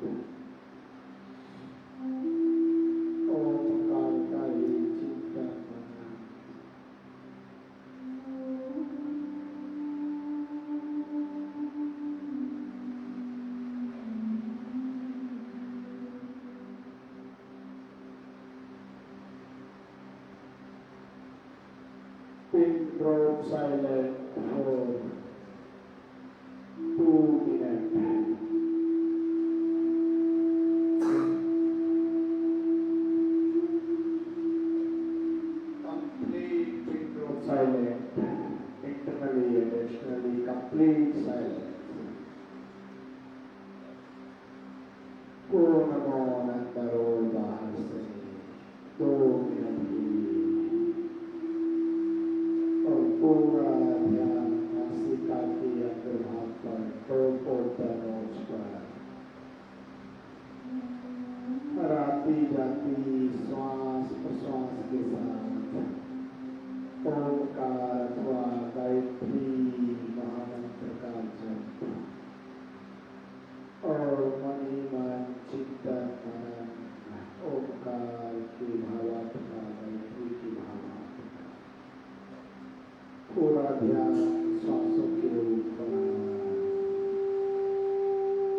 Speaker 3: ओमकार का ही चिंतन करना। Pin drop silent for 2 minutes. Complete pin drop silent. Internally and externally complete silence. पूर्ण मौन अंदर और बाहर से 2 मिनट के लिए और पूरा ध्यान नासिका के अग्रभाग पर, टॉप ऑफ द नोज पर। ध्यान श्वासों के ऊपर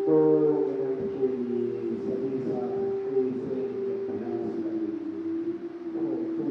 Speaker 3: 2 मिनट के लिए सभी साथ तेजी से अभ्यास करें। 2 मिनट।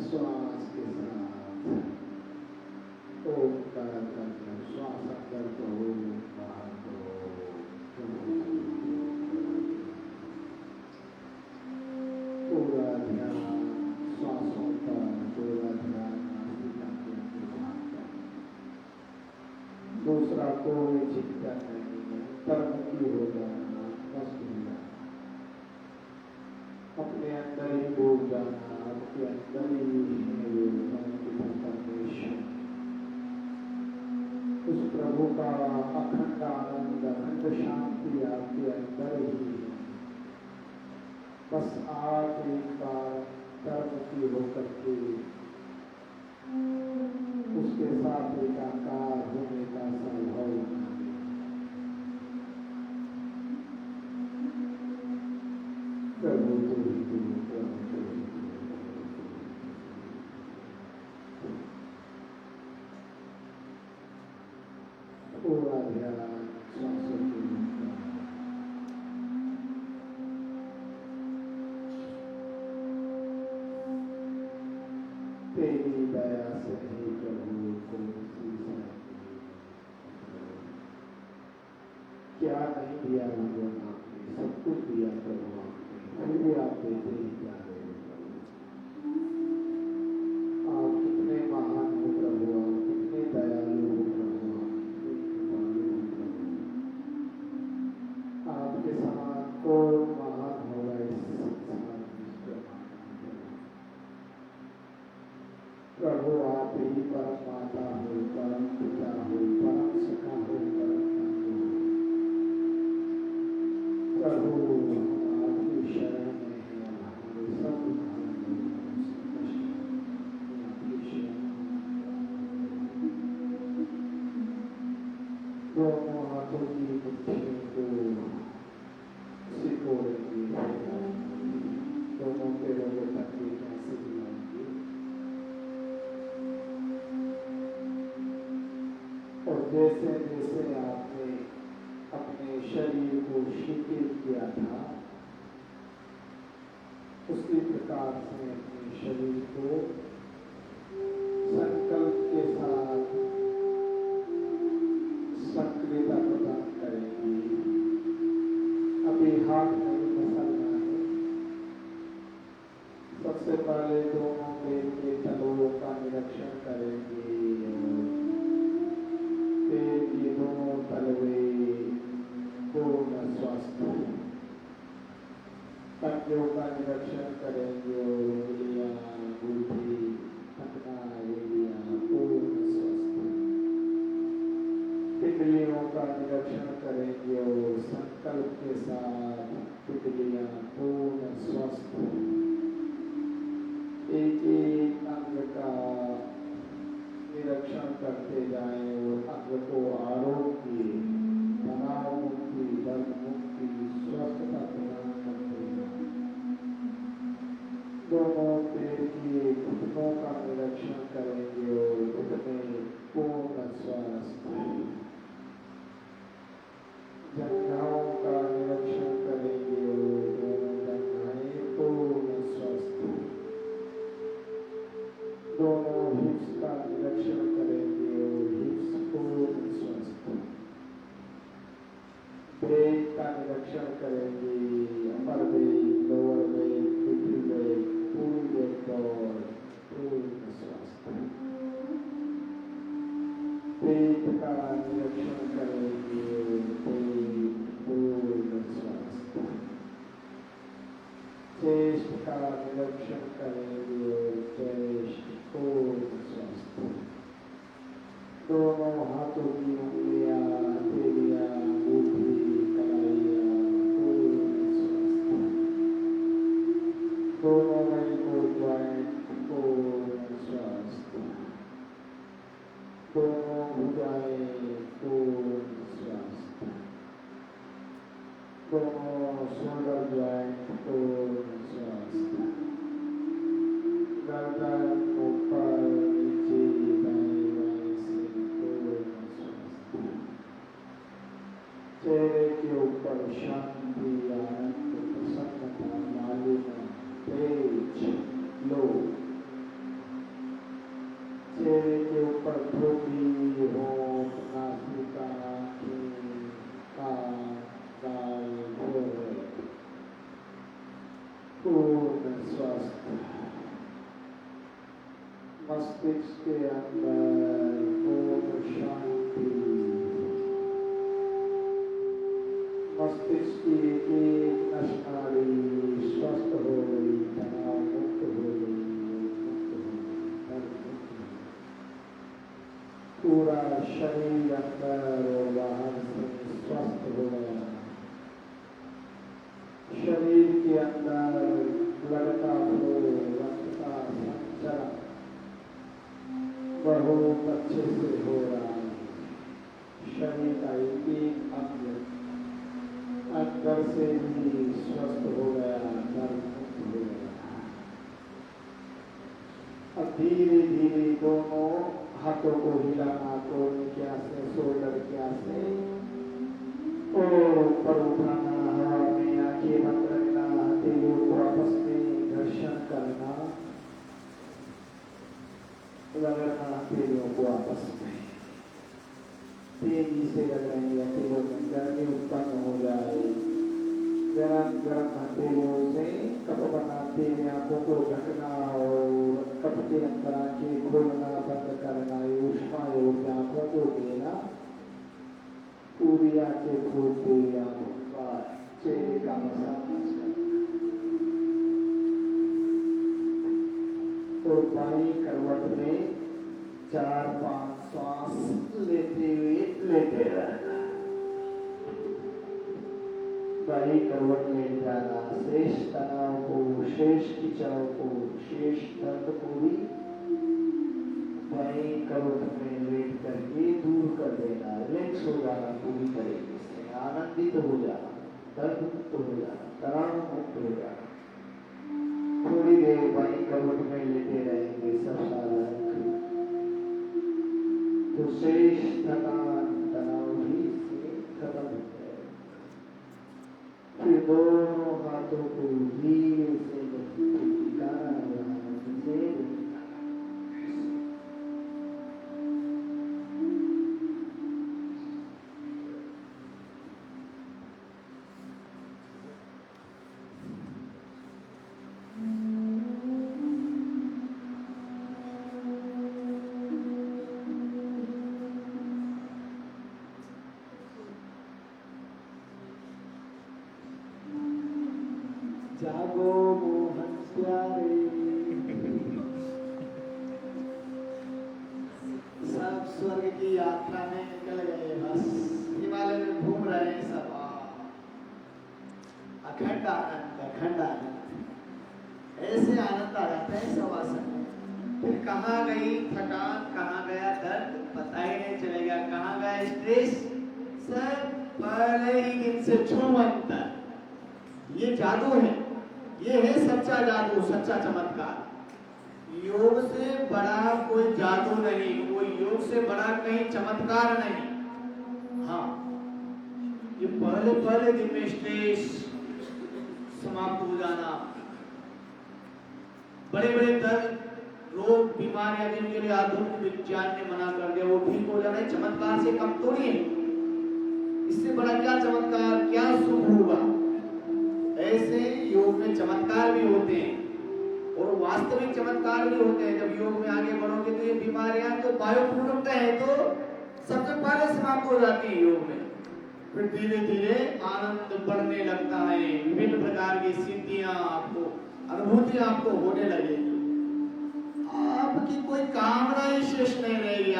Speaker 3: श्वास के साथ ओम का करके श्वास अंदर करो बाहर करो। पूरा ध्यान श्वासों पर, पूरा ध्यान नासिका के ध्यान पर। दूसरा कोई चिंता नहीं है, अंतर्मुखी हो जाना, मस्त हो जाना, अपने अंदर ही डूब जाना, आपके अंदर ही परमेश्वर, उस प्रभु का अखंड आनंद, अखंड शांति आपके अंदर ही है। बस आप एक बार अंतर्मुखी होकर के उसके साथ एकाकार होने का संभव प्रभु तो ही पूरा ध्यान श्वासों के ऊपर। तेरी दया से ही प्रभु को सीखा। क्या नहीं दिया भगवान आपने, सब कुछ दिया प्रभु आपने, फिर भी आप देते ही जा रहे हो प्रभु। आप कितने महान हो प्रभु, आप कितने दयालु हो प्रभु, आप कितने कृपालु हो प्रभु। आपके समान कौन महान होगा इस संसार में, इस ब्रह्मांड में। प्रभु आप ही परम माता हो, परम पिता हो, परम सखा हो, परम बंधु हो। प्रभु हम आपकी शरण में हैं, हमारे सब दुखान दूर करो, सब कष्ट हम आपकी शरण में। दोनों हाथों की मुट्ठियों को सिकोड़ेंगे, दोनों पैरों को तकिए कैसे दिलाएंगे, और जैसे जैसे आपने अपने शरीर को शिथिल किया था, उसी प्रकार से अपने शरीर को संकल्प के साथ सक्रियता प्रदान करेंगे। अभी हाथ नहीं मसलना है। सबसे पहले दोनों पैर के तलवों का निरीक्षण करेंगे। पैर के दोनों तलवे पूर्ण स्वस्थ, पंजों का निरीक्षण करेंगे। उंगलियां, अंगूठी, टखना, एड़ियां पूर्ण स्वस्थ, पिंडलियों का निरीक्षण करेंगे और संकल्प के साथ पिंडलियां पूर्ण स्वस्थ। एक एक अंग का निरीक्षण करते जाएं और अंग को आरोग्य, तनाव मुक्ति, दर्द मुक्ति, स्वस्थता प्रदान करते जाएं। दोनों पैर की घुटनों का निरीक्षण करेंगे और घुटने पूर्ण स्वस्थ। जंघाओं का निरीक्षण करेंगे और दोनों जंघाएं पूर्ण स्वस्थ। दोनों हिप्स का निरीक्षण करेंगे और हिप्स पूर्ण स्वस्थ। बैक का निरीक्षण करेंगे, upper back, lower back, middle back, पूरी बैक और पूर्ण स्वस्थ। पेट का निरीक्षण करेंगे, पेट पूर्ण स्वस्थ। चेस्ट का निरीक्षण करेंगे और चेस्ट पूर्ण स्वस्थ। दोनों हाथों की उंगलियां, हथेलियां, अंगूठी, कलाइयां पूर्ण स्वस्थ। दोनों एल्बो ज्वाइंट पूर्ण स्वस्थ। दोनों भुजाएं पूर्ण स्वस्थ। दोनों शोल्डर ज्वाइंट पूर्ण स्वस्थ। गर्दन ऊपर नीचे दाएं बाएं से पूर्ण स्वस्थ। चेहरे के ऊपर शांति, आनंद, प्रसन्नता, मालिन्य, तेज, लोभ। चेहरे के ऊपर धोबी, होंठ, नासिका, आँखें, कान, गाल, भौहें पूर्ण स्वस्थ। मस्तिष्क के अंदर पूर्ण शांति। मस्तिष्क की एक नसनाली स्वस्थ हो गई, तनाव मुक्त हो गई, मुक्त हो गई, दर्द मुक्त हो गई। पूरा शरीर अंदर और बाहर से स्वस्थ हो गया। शरीर के अंदर ब्लड का फ्लो, रक्त का संचरण बहुत अच्छे से हो रहा है। शरीर का एक एक अंग अंदर से भी स्वस्थ हो गया, दर्द मुक्त हो गया। अब धीरे धीरे दोनों हाथों को हिलाना, कोहनी के आसे, शोल्डर के आसे और ऊपर उठाना, हवा में आंखें बंद रखना, हथेलियों को आपस में घर्षण करना। तेजी से लग रही है, हथेलियों में गर्मी उत्पन्न हो जाए। गरम गरम हथेलियों से कप बनाते हुए आंखों को ढकना और कप के अंदर आंखें खोलना बंद करना, ऊष्मा योग आंखों को देना। पूरी आंखें खोलते हुए आंखों का चेहरे का मसाज करना और बाई करवट में 4-5 श्वास लेते हुए लेटे रहना। बाई करवट में जाना शेष तनाव को, शेष खिंचाव को, शेष दर्द को भी बाई करवट में लेट करके दूर कर देना। रिलैक्स हो जाना पूरी तरीके से, आनंदित हो जाना, दर्द मुक्त हो जाना, तनाव मुक्त हो जाना। थोड़ी देर बाई करवट में लेटे रहेंगे सब सारा तो शेष थकान तनाव भी इससे खत्म हो जाएगा। फिर दोनों हाथों को धीरे से टिकाना जागो मोहन प्यारे, सब स्वर्ग की यात्रा में निकल गए, बस हिमालय में घूम रहे हैं सब। अखंड आनंद, अखंड आनंद, ऐसे आनंद आ जाता है सब आसन में। फिर कहाँ गई थकान, कहाँ गया दर्द, पता ही नहीं चलेगा, कहाँ गया स्ट्रेस, सब पहले ही दिन से छूमंतर। ये जादू है, ये है सच्चा जादू, सच्चा चमत्कार। योग से बड़ा कोई जादू नहीं, कोई योग से बड़ा कहीं चमत्कार नहीं। हाँ, ये पहले पहले दिन में स्ट्रेस समाप्त हो जाना, बड़े बड़े दर्द, रोग, बीमारियां जिनके लिए आधुनिक विज्ञान ने मना कर दिया, वो ठीक हो जाना चमत्कार से कम थोड़ी है। इससे बड़ा क्या चमत्कार, क्या सुख होगा। ऐसे योग में चमत्कार भी होते हैं और वास्तविक चमत्कार भी होते हैं। जब योग में आगे बढ़ोगे तो ये बीमारियां तो बायो प्रोडक्ट है, तो सबसे पहले समाप्त हो जाती है योग में। फिर धीरे धीरे आनंद बढ़ने लगता है, विभिन्न प्रकार की सिद्धियां आपको, अनुभूतियां आपको होने लगेगी। आपकी कोई कामना ही शेष नहीं रहेगी।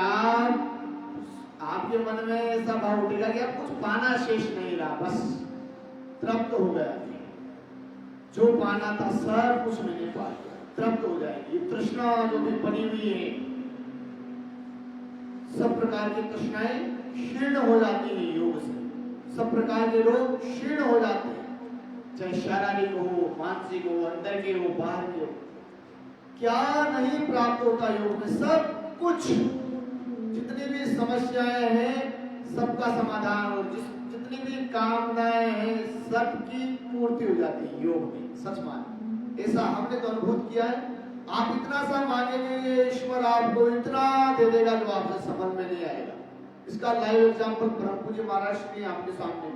Speaker 3: आपके मन में ऐसा भाव उठेगा कि आप कुछ पाना शेष नहीं रहा, बस तृप्त हो गया। जो पाना था सब कुछ मैंने पा लिया, तृप्त हो जाएगी। तृष्णा जो भी बनी हुई है, सब प्रकार की तृष्णाएं क्षीण हो जाती है योग से। सब प्रकार के रोग क्षीण हो जाते हैं, चाहे शारीरिक हो, मानसिक हो, अंदर के हो, बाहर के हो। क्या नहीं प्राप्त होता योग में, सब कुछ। जितनी भी समस्याएं हैं सबका समाधान, और जितनी भी कामनाएं हैं सबकी पूर्ति हो जाती है योग में। सच माने, ऐसा हमने तो अनुभव किया है। आप इतना सा मांगेंगे, ईश्वर आपको इतना दे देगा जो आपसे समझ में नहीं आएगा। इसका लाइव एग्जांपल ब्रह्म पूज्य महाराज ने आपके सामने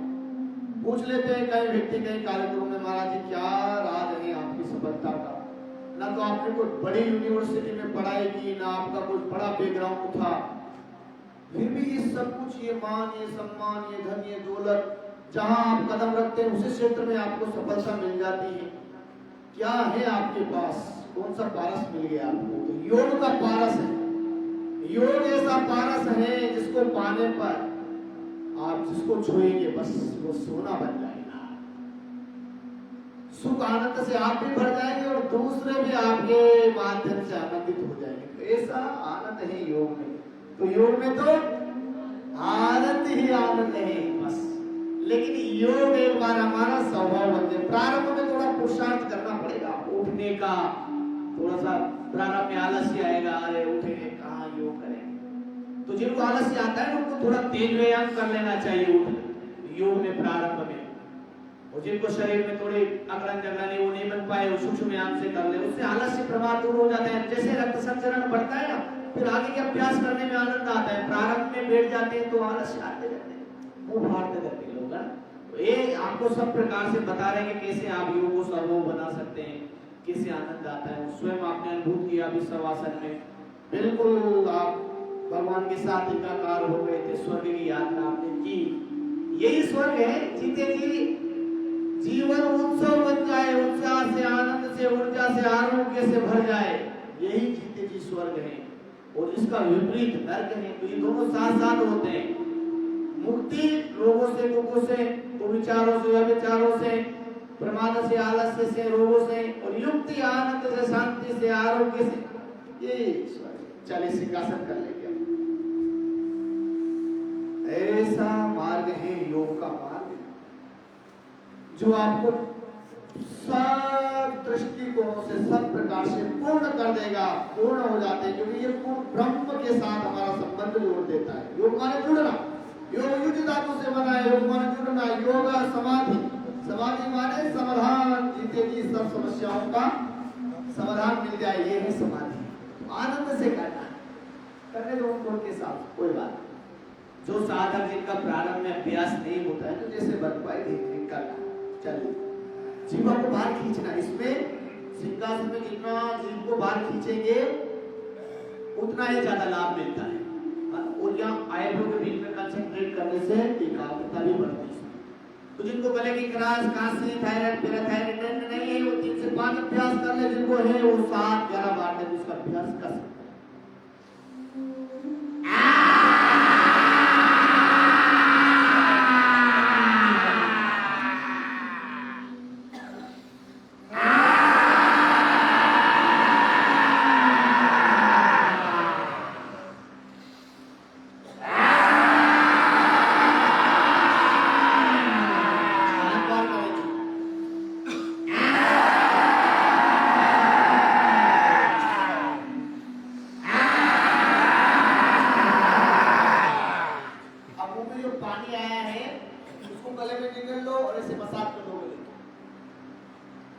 Speaker 3: पूछ लेते हैं कई व्यक्ति, कई कार्यक्रम में, महाराज जी क्या राज है आपकी सफलता का। ना तो आपने कोई बड़ी यूनिवर्सिटी में पढ़ाई की, ना आपका कोई बड़ा बैकग्राउंड था, फिर भी ये सब कुछ, ये मान, ये सम्मान, ये धन, ये दौलत, जहां आप कदम रखते हैं उसी क्षेत्र में आपको सफलता मिल जाती है। क्या है आपके पास, कौन सा पारस मिल गया आपको? तो योग का पारस है। योग ऐसा पारस है जिसको पाने पर आप जिसको छुएंगे बस वो सोना बन जाएगा। सुख आनंद से आप भी भर जाएंगे और दूसरे भी आपके माध्यम से आनंदित हो जाएंगे। तो ऐसा आनंद है योग में। तो योग में तो आनंद ही आनंद है बस। लेकिन योग एक बार हमारा स्वभाव बन जाए। प्रारंभ में थोड़ा पुरुषार्थ करना पड़ेगा, उठने का थोड़ा सा प्रारंभ में आलस्य आएगा, अरे उठेंगे कहाँ योग करेंगे। तो जिनको आलस्य आता है उनको थोड़ा तेज व्यायाम कर लेना चाहिए उठ योग में प्रारंभ में। और जिनको शरीर में थोड़ी अकड़न जगड़न वो नहीं बन पाए, वो सूक्ष्म व्यायाम से कर ले, उससे आलस्य प्रमाद दूर हो जाता है। जैसे रक्त संचरण बढ़ता है ना,
Speaker 2: फिर आगे के अभ्यास करने में आनंद आता है। प्रारंभ में बैठ जाते हैं तो आलस्य आते रहते हैं, मुंह फाड़ते रहते हैं लोग। तो ये आपको सब प्रकार से बता रहे हैं कि कैसे आप योग को सर्वो बना सकते हैं, कैसे आनंद आता है। स्वयं आपने अनुभूत किया अभी शवासन में, बिल्कुल आप भगवान के साथ एकाकार हो गए थे, स्वर्ग की यात्रा आपने की। यही स्वर्ग है जीते जी जीवन उत्सव बन जाए, उत्साह से, आनंद से, ऊर्जा से, आरोग्य से भर जाए, यही जीते जी स्वर्ग है। और इसका विपरीत नरक है। तो ये दोनों साथ साथ होते हैं। मुक्ति रोगों से, दुखों से, विचारों से, व्यभिचारों से, प्रमाद से, आलस्य से, रोगों से, और युक्ति आनंद से, शांति से, आरोग्य से, ये स्वर्ग। चलिए सिंहासन कर लेंगे। ऐसा मार्ग है योग का मार्ग, जो आपको सब दृष्टिकोणों से, सब प्रकार से पूर्ण कर देगा, पूर्ण हो जाते हैं। क्योंकि ये पूर्ण ब्रह्म के साथ हमारा संबंध जोड़ देता है। योग माने जुड़ना, योग युज धातु से बना है, योग माने जुड़ना, योग समाधि, समाधि माने समाधान, जीते जी सब समस्याओं का समाधान मिल जाए, ये है समाधि। आनंद से करने दो उनके साथ, कोई बात। जो साधक जिनका प्रारंभ में अभ्यास नहीं होता है, तो जैसे बन पाए धीरे करना। चलिए, जीवा को बाहर खींचना। इसमें सिंहासन में जितना जीव को बाहर खींचेंगे उतना ही ज्यादा लाभ मिलता है। और यहाँ आयब्रो के बीच में कंसंट्रेट करने से एकाग्रता भी बढ़ती है। तो जिनको गले की खराश, खांसी, थायराइड, पैराथायराइड नहीं है, वो 3 से 5 अभ्यास कर ले। जिनको है वो 7-11 बार तक उसका अभ्यास कर सकते हैं।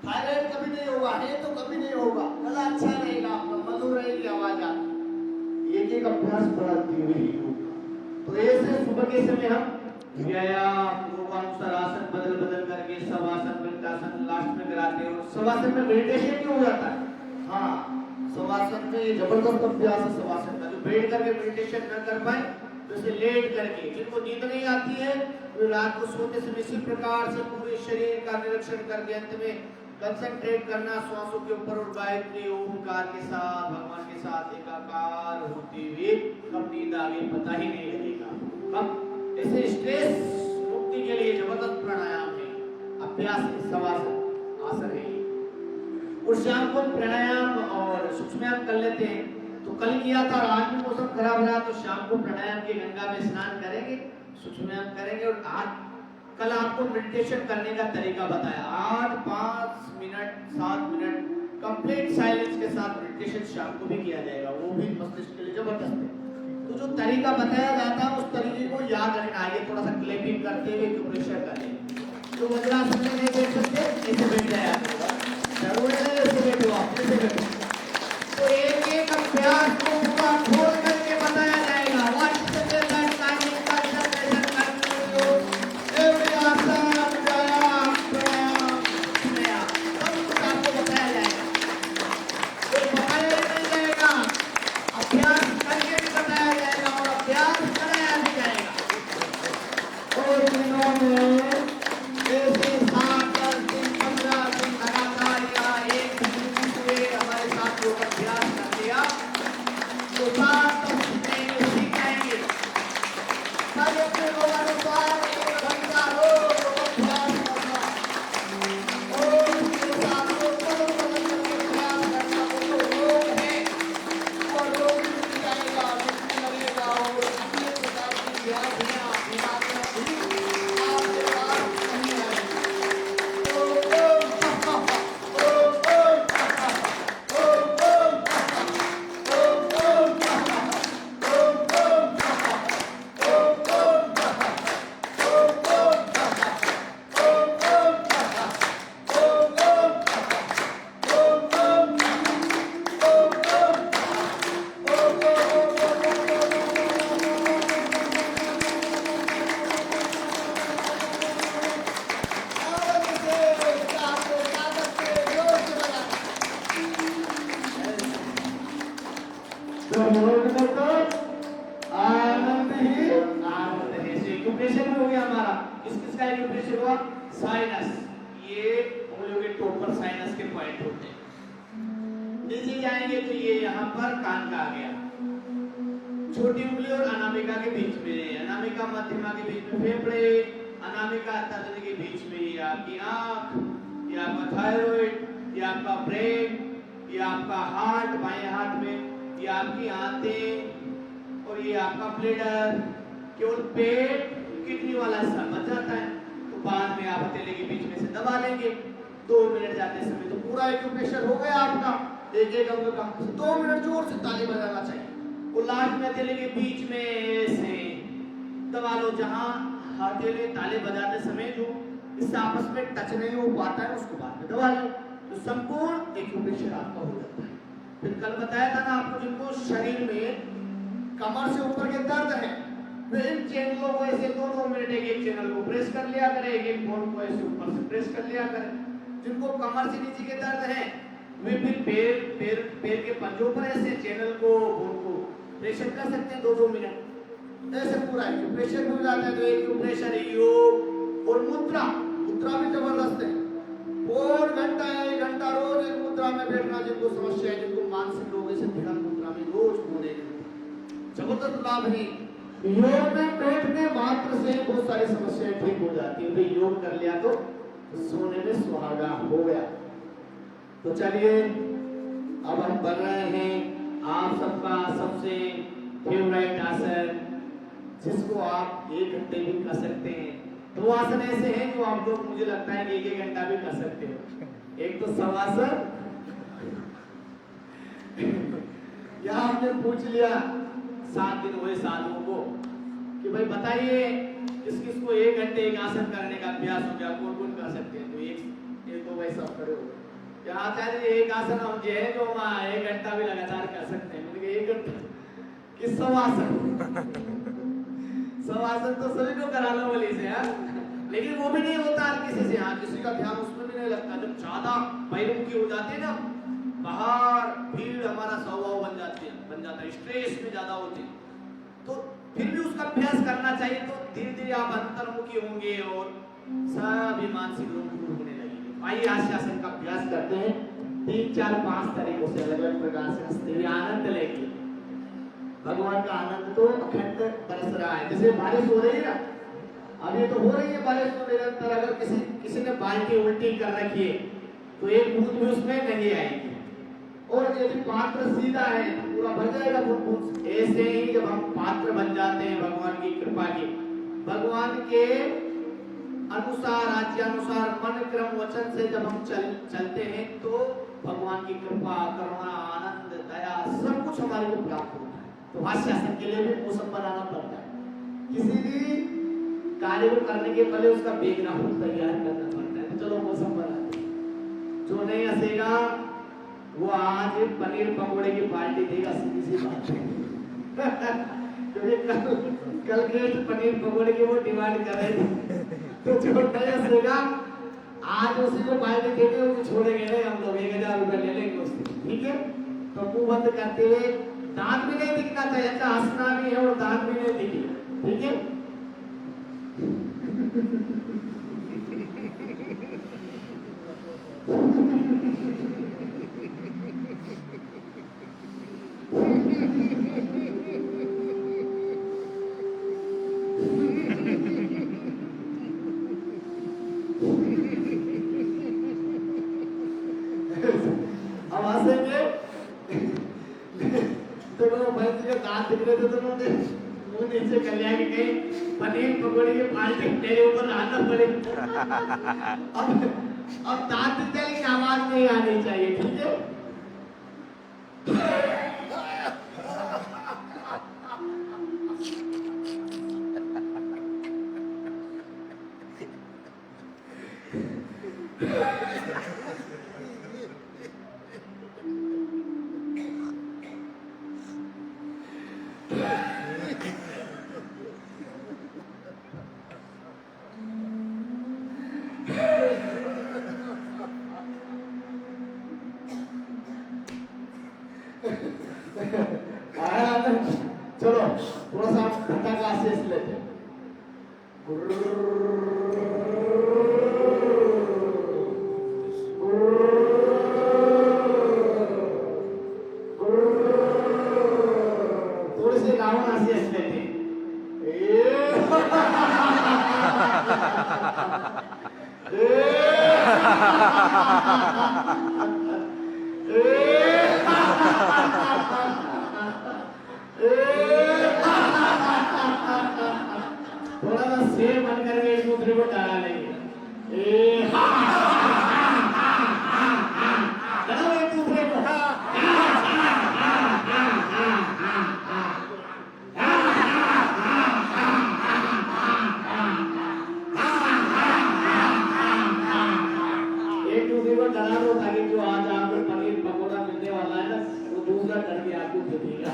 Speaker 2: थायराइड कभी नहीं होगा, है तो कभी नहीं होगा, गला अच्छा रहेगा, आपका मधुर रहेगी आवाज आपकी। एक एक अभ्यास बढ़ाती हुई योग। तो ऐसे सुबह के समय हम व्यायाम, योगानुसार आसन बदल बदल करके शवासन, वृद्धासन लास्ट में कराते हैं। और शवासन में मेडिटेशन क्यों हो जाता है? हाँ, शवासन में जबरदस्त अभ्यास है शवासन का। जो बैठ करके मेडिटेशन न कर पाए, जैसे लेट करके, जिनको नींद नहीं आती है, वे रात को सोते समय इसी प्रकार से पूरे शरीर का निरीक्षण करके अंत में कंसंट्रेट करना श्वासों के ऊपर और गायत्री ओमकार के साथ, भगवान के साथ एकाकार होते हुए कब नींद आगे पता ही नहीं लगेगा। कब ऐसे स्ट्रेस मुक्ति के लिए जबरदस्त प्राणायाम है, अभ्यास है, शवासन आसन है। और शाम को प्राणायाम और सूक्ष्मायाम कर लेते हैं। तो कल किया था और आज भी मौसम खराब रहा, तो शाम को प्राणायाम की गंगा में स्नान करेंगे, सूक्ष्मायाम करेंगे। और आज कल आपको मेडिटेशन करने का तरीका बताया। आज 5 मिनट 7 मिनट कंप्लीट साइलेंस के साथ मेडिटेशन शाम को भी किया जाएगा, वो भी मस्तिष्क के लिए जबरदस्त है। तो जो तरीका बताया जाता है उस तरीके को याद रखना। आइए थोड़ा सा क्लैपिंग करते हुए प्रेशर करें। तो वज्रासन में नहीं देख सकते, ऐसे बैठ जाए आप, जरूर है ऐसे बैठो आप, ऐसे बैठो। तो एक एक अभ्यास को पूरा खोल करके बताया जाएगा।
Speaker 3: तो योग में तो आनंद ही
Speaker 2: आनंद है। से एक्यूप्रेशर भी हो गया हमारा। किस किस का एक्यूप्रेशर हुआ? साइनस, ये उंगलियों के टोप पर साइनस के पॉइंट होते हैं। नीचे जाएंगे तो ये यहाँ पर कान का आ गया, छोटी उंगली और अनामिका के बीच में, अनामिका मध्यमा के बीच में फेफड़े, अनामिका तर्जनी के बीच में ये आपकी आंख, ये आपका थायराइड, ये आपका ब्रेन, ये आपका हार्ट बाएं हाथ में, ये आपकी आंतें और ये आपका ब्लैडर। केवल पेट किडनी वाला हिस्सा बच जाता है, तो बाद में आप हथेली के बीच में से दबा लेंगे। 2 मिनट जाते समय तो पूरा एक्यूप्रेशर हो गया आपका। एक एक अंग का 2 मिनट जोर से ताली बजाना चाहिए। वो लास्ट में हथेली के बीच में से दबा लो, जहां हथेली ताली बजाते समय जो इससे आपस में टच नहीं हो पाता है उसको बाद में दबा लो, तो संपूर्ण एक्यूप्रेशर आपका हो जाता है। फिर कल बताया था ना आपको, जिनको शरीर में कमर से ऊपर के दर्द है, वे इन चैनलों को ऐसे 2-2 मिनट एक चैनल को प्रेस कर लिया करें, एक बोन को ऐसे ऊपर से प्रेस कर लिया करें। जिनको कमर से नीचे के दर्द है वे फिर पैर के पंजों पर ऐसे चैनल को बोन को प्रेशर कर सकते हैं 2-2 मिनट। ऐसे पूरा एक्यूप्रेशर हो जाता है। तो एक्यूप्रेशर, योग और मुद्रा भी जबरदस्त है। 4 घंटा 1 घंटा रोज एक मुद्रा में बैठना, जिनको समस्या है, जिनको मानसिक रोग है, भिड़न मुद्रा में रोज बोले जबरदस्त लाभ है। योग में बैठने मात्र से बहुत सारी समस्याएं ठीक हो जाती है। भाई योग कर लिया तो सोने में सुहागा हो गया। तो चलिए अब हम बढ़ रहे हैं आप सबका सबसे फेवरेट आसन, जिसको आप 1 घंटे भी कर सकते हैं। 2 आसन ऐसे हैं जो आप लोग, मुझे लगता है कि 1-1 घंटा भी कर सकते हो। एक तो शवासन, यहाँ हमने पूछ लिया 7 दिन हुए साधुओं को कि भाई बताइए किस किस को 1 घंटे एक आसन करने का अभ्यास हो गया, कौन कौन कर सकते हैं? तो एक तो वैसा खड़े हो गए। क्या आचार्य जी, एक आसन हम जो है जो हम 1 घंटा भी लगातार कर सकते हैं। मैंने कहा 1 घंटा किस शवासन? शवासन तो सभी को करा लो बोली से यार, लेकिन वो भी नहीं होता किसी से। हाँ, किसी का ध्यान उसमें भी नहीं लगता। जब ज्यादा पैरुकी हो जाती है ना, बाहर भीड़ हमारा स्वभाव बन जाता है, स्ट्रेस में ज्यादा होते हैं, तो फिर भी उसका अभ्यास करना चाहिए। तो धीरे धीरे आप अंतर्मुखी होंगे और सभी मानसिक रोग दूर होने लगेंगे। आइए आसन का अभ्यास करते हैं 3, 4, 5 तरीकों से, अलग अलग प्रकार से हंसते हुए आनंद लेंगे। भगवान का आनंद तो अखंड बरस रहा है। जैसे बारिश हो रही है ना, अब ये तो हो रही है बारिश तो निरंतर। अगर किसी ने बाल्टी उल्टी कर रखी है तो एक बूंद भी उसमें नहीं आएगी, और यदि पात्र सीधा है तो पूरा भर जाएगा बूंद। ऐसे ही जब हम पात्र बन जाते हैं भगवान की कृपा के, भगवान के अनुसार, आज्ञानुसार, मन क्रम वचन से जब हम चलते हैं, तो भगवान की कृपा, करुणा, आनंद, दया सब कुछ हमारे को प्राप्त होता है। तो हास्यासन के लिए भी मौसम बनाना पड़ता है। किसी भी कार्य को करने के पहले उसका बैकग्राउंड तैयार करना पड़ता है। तो चलो मौसम बनाते हैं। जो नहीं हंसेगा वो आज पनीर पकौड़े की पार्टी देगा, सीधी सी बात है। क्योंकि कल गेस्ट पनीर पकौड़े की वो डिमांड कर रहे थे। तो जो नहीं हंसेगा आज उसी को पार्टी देंगे, उसको छोड़ेंगे नहीं हम लोग। 1000 रुपए ले लेंगे उससे, ठीक है? तो मुंह बंद करते हुए, दांत भी नहीं दिखना चाहिए। अच्छा, हंसना भी है और दांत भी नहीं दिखे, ठीक है? अब हंसेंगे तो वो भाई जी के दांत दिख रहे थे, तो उन्होंने मुंह नीचे कर लिया कि कहीं पनीर पकौड़े की पार्टी तेरे ऊपर आना पड़े। अब दांत दिखने की आवाज नहीं आनी चाहिए, ठीक है?
Speaker 3: आनंद। चलो थोड़ा सा घंटा का आशीष लेते हैं। थोड़ी सी गावन आशीष लेते हैं। थोड़ा सा शेर बन करके एक दूसरे को डरा लेंगे। डराओ एक दूसरे को। एक दूसरे को डरा दो ताकि जो आज आपको पनीर पकौड़ा मिलने वाला है ना वो दूसरा डर के आपको देगा।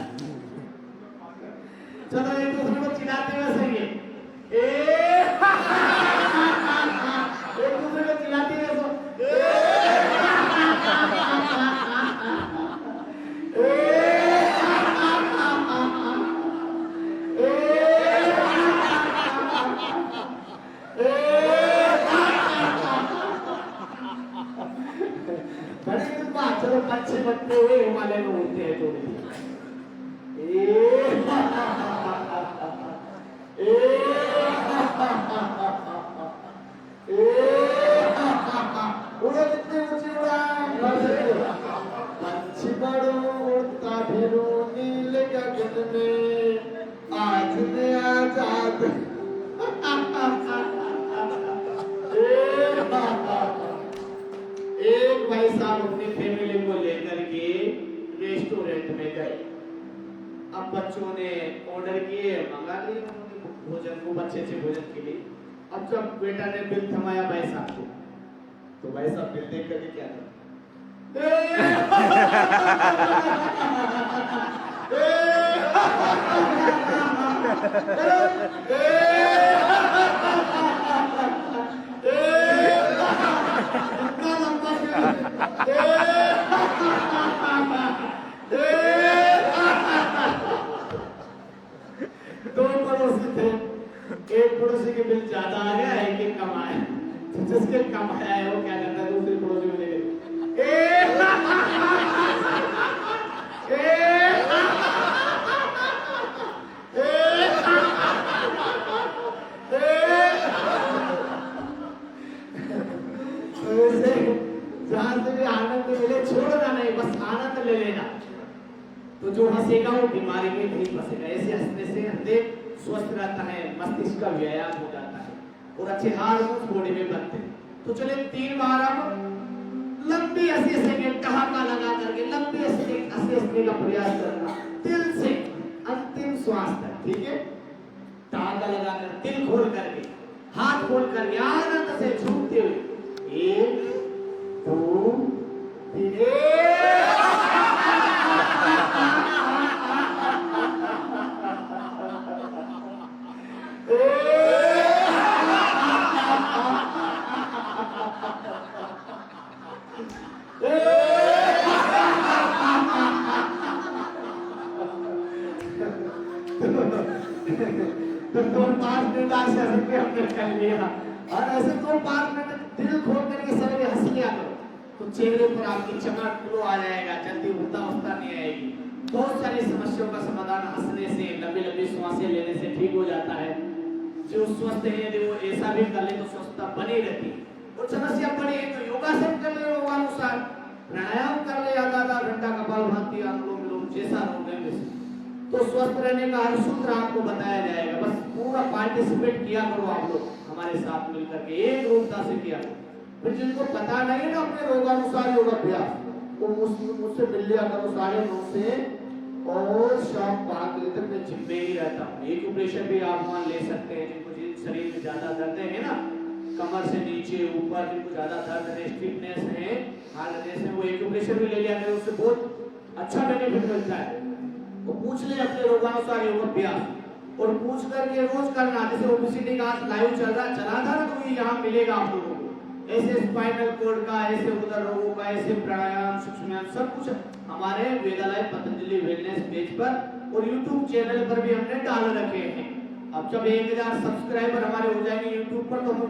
Speaker 3: चलो एक दूसरे को चिढ़ाते हुए सही एक दूसरे को चिढ़ाते हुए चलो अच्छे बनते हुए हिमालय में उड़ते हैं थोड़ी उड़ो जितने ऊंची उड़ाए पंछी बड़ो उड़ता फिरो नील गगन में आज मैं आजाद। एक भाई साहब अपनी फैमिली को लेकर के रेस्टोरेंट में गए। अब बच्चों ने ऑर्डर किए, मंगा लिए भोजन को, अच्छे अच्छे भोजन के लिए। अब जब बेटा ने बिल थमाया भाई साहब को, तो भाई साहब बिल देख करके क्या करा? दो पड़ोसी थे, एक पड़ोसी के बिल ज्यादा आ गया, एक कम आया। जिसके कम आया है वो क्या करता है, दूसरे पड़ोसी को दे जहां से भी आनंद मिले छोड़ना नहीं, बस आनंद ले लेना। तो जो हंसेगा वो बीमारी में नहीं फंसेगा। ऐसे हंसने से हृदय स्वस्थ रहता है, मस्तिष्क का व्यायाम हो जाता है और अच्छे हार्मोन्स बॉडी में बनते हैं। तो चले 3 बार हम लंबी हंसी हंसेंगे, ठहाका लगा करके लंबी हंसने का प्रयास करना, दिल से अंतिम श्वास तक, ठीक है? ठहाका लगाकर, दिल खोल करके, हाथ खोल करके, आनंद से झूमते हुए 1 2 3 तो 5 मिनट आज हमने कर लिया। और ऐसे तो 5 मिनट दिल खोल करके सवेरे हंस लिया करो, तो चेहरे पर आपकी चमक ग्लो आ जाएगा, जल्दी उड़ता नहीं आएगी। बहुत सारी समस्याओं का समाधान हंसने से, लंबी लंबी सांसें लेने से ठीक हो जाता है। जो स्वस्थ है यदि वो ऐसा भी कर ले तो स्वस्थता बनी रहती है। और समस्या बड़ी है तो योगासन कर ले, योगानुसार प्राणायाम कर ले, आधा घंटा कपालभाति, अनुलोम विलोम, जैसा रोग है वैसे, तो स्वस्थ रहने का हर सूत्र आपको बताया जाएगा। बस पूरा पार्टिसिपेट किया करो आप लोग हमारे साथ मिलकर के, एक रूपता से किया करो। फिर जिनको पता नहीं है ना अपने रोगानुसार योगाभ्यास, वो मुझसे मिल लिया करो 9:30 से और शाम 5 बजे तक मैं जिम में ही रहता हूँ। एक ऑपरेशन भी आप वहाँ ले सकते हैं। जिनको शरीर में ज्यादा दर्द है ना, कमर से नीचे ऊपर, जिनको ज्यादा दर्द है, स्टिफनेस है, हार्डनेस है, वो एक ऑपरेशन भी ले लिया करें, उससे बहुत अच्छा बेनिफिट मिलता है। वो पूछ ले अपने रोगानुसार योगाभ्यास और पूछ करके रोज करना। जैसे ओबेसिटी का लाइव चला था ना, तो ये यहाँ मिलेगा आप लोगों को। ऐसे स्पाइनल कोड का, ऐसे उदर रोगों का, ऐसे प्राणायाम, सूक्ष्म सब कुछ हमारे वेदालय पतंजलि वेलनेस पेज पर
Speaker 2: और YouTube चैनल पर भी हमने डाल रखे हैं। अब जब 1000 सब्सक्राइबर हमारे हो जाएंगे YouTube पर तो हम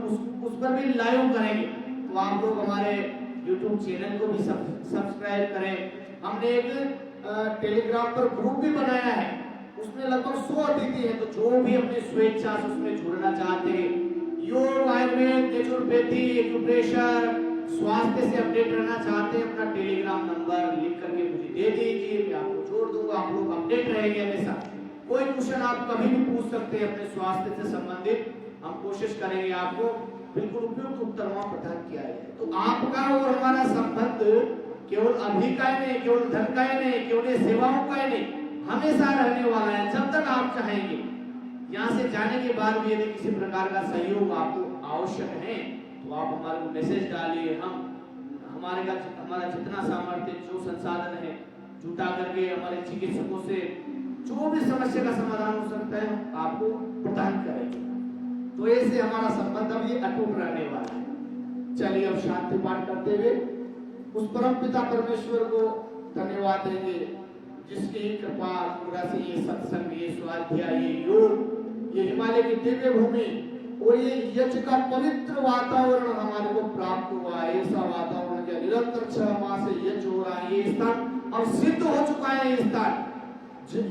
Speaker 2: उस पर भी लाइव करेंगे, तो आप लोग हमारे YouTube चैनल को भी सब्सक्राइब करें। हमने एक टेलीग्राम पर ग्रुप भी बनाया है, उसमें लगभग 100 अतिथि हैं, तो जो भी अपनी स्वेच्छा से उसमें जुड़ना चाहते हैं, योग, आयुर्वेद, नेचुरोपैथी, एक्यूप्रेशर, स्वास्थ्य से अपडेट रहना चाहते हैं, अपना टेलीग्राम नंबर लिख करके मुझे दे दीजिए, मैं आपको जोड़ दूंगा। आप लोग अपडेट रहेंगे हमेशा। कोई क्वेश्चन आप कभी भी पूछ सकते हैं अपने स्वास्थ्य से संबंधित, हम कोशिश करेंगे आपको बिल्कुल उपयुक्त उत्तर वहां प्रदान किया जाए। तो आपका और हमारा संबंध केवल अभी का ही नहीं, केवल धन का ही नहीं, केवल सेवाओं का ही नहीं, हमेशा रहने वाला है जब तक आप चाहेंगे। यहाँ से जाने के बाद भी यदि किसी प्रकार का सहयोग आपको आवश्यक है तो आप हमारे को मैसेज डालिए। हमारा जितना सामर्थ्य, जो संसाधन है जुटा करके हमारे चिकित्सकों से जो भी समस्या का समाधान हो सकता है आपको प्रदान करेंगे। तो ऐसे हमारा संबंध अब ये अटूट रहने वाला है। चलिए अब शांति पाठ करते हुए उस परम पिता परमेश्वर को धन्यवाद देंगे जिसकी कृपा पूरा से ये सत्संग, ये स्वाध्याय, ये योग, ये हिमालय की दिव्य भूमि और ये यज्ञ का पवित्र वातावरण हमारे को प्राप्त हुआ। ऐसा वातावरण जो निरंतर 6 माह से यज्ञ हो रहा है, ये स्थान अब सिद्ध हो चुका है। ये स्थान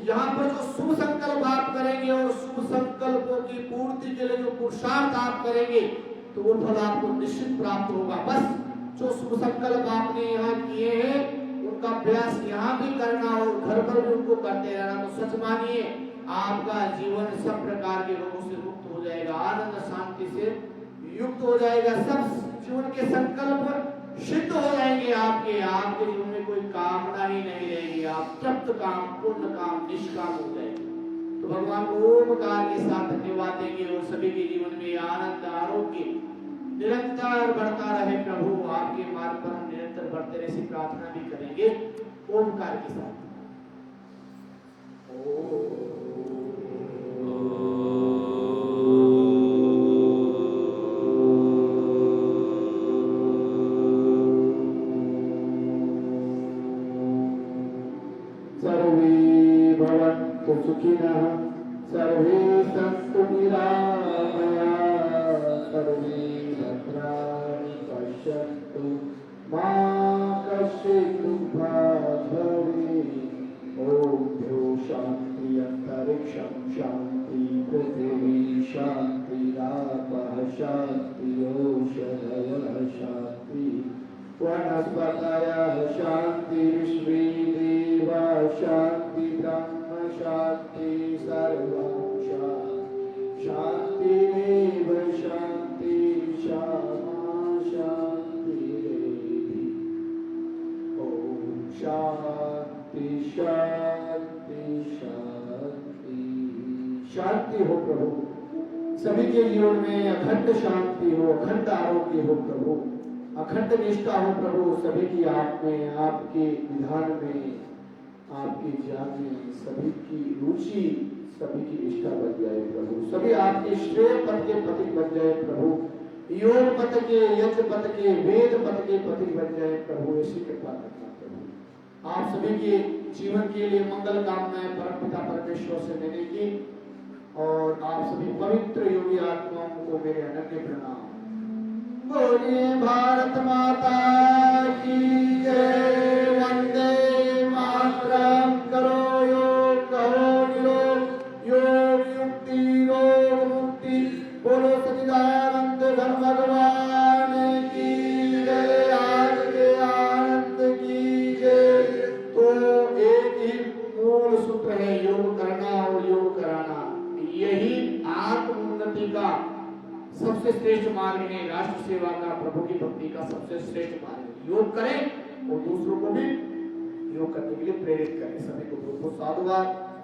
Speaker 2: यहाँ पर जो शुभ संकल्प आप करेंगे और शुभ संकल्पों की पूर्ति के लिए जो पुरुषार्थ आप करेंगे तो वो फल आपको निश्चित प्राप्त होगा। बस जो शुभ संकल्प आपने यहाँ किए हैं उनका अभ्यास यहाँ भी करना और घर पर भी उनको करते रहना, तो सच मानिए आपका जीवन सब प्रकार के रोगों से मुक्त हो जाएगा, आनंद शांति से युक्त हो जाएगा, सब जीवन के संकल्प सिद्ध हो जाएंगे। आपके जीवन में कोई कामना ही नहीं रहेगी, आप तृप्त काम, पूर्ण काम, निष्काम हो जाएंगे। तो भगवान को ओमकार के साथ धन्यवाद देंगे और सभी के जीवन में आनंद, आरोग्य निरंतर बढ़ता रहे। प्रभु आपके मार्ग पर हम निरंतर बढ़ते रहे, ऐसी प्रार्थना भी करेंगे ओमकार के साथ।
Speaker 3: सर्वे भवन्तु सुखिनः, सर्वे सन्तु निरामयाः, सर्वे भद्राणि पश्यन्तु, मा कश्चित् दुःखात् भवेत्। ॐ शान्ति अन्तरिक्षं शान्ति, पृथिवी शान्तिरापः शान्ति, ओषधयः शान्ति, वनस्पतयः शान्ति, विश्वे देवा शान्ति, ब्रह्म शान्ति, सर्वं शान्ति, शान्तिरेव शान्ति, शामा शान्तिरेधि। ॐ शान्ति शान्ति शान्ति। शांति हो प्रभु, सभी के जीवन में अखंड शांति हो, अखंड आरोग्य हो प्रभु, अखंड निष्ठा हो प्रभु, सभी की आप में, आपके विधान में, आपके ज्ञान में सभी की रुचि, सभी की निष्ठा बन जाए प्रभु, सभी आपके श्रेय पद के पति बन जाए प्रभु, योग पद के, यज्ञ पद के, वेद पद के पति बन जाए प्रभु, ऐसी कृपा करना प्रभु। आप सभी के जीवन के लिए मंगल कामनाएं परम पिता परमेश्वर से लेने की, और आप सभी पवित्र योगी आत्माओं को मेरे अनन्य प्रणाम। बोलिए भारत माता की जय, वंदे मातरम। करो योग, करो निरोग, योग युक्ति, रोग मुक्ति। बोलो सच्चिदानंद धर्म भगवान की जय, आज के आनंद की जय। तो एक ही मूल सूत्र है, योग करना और योग कराना, यही आत्म उन्नति का सबसे श्रेष्ठ मार्ग है, राष्ट्र सेवा का, प्रभु की भक्ति का सबसे श्रेष्ठ मार्ग है। योग करें और दूसरों को भी योग करने के लिए प्रेरित करें। सभी को बहुत बहुत साधुवाद।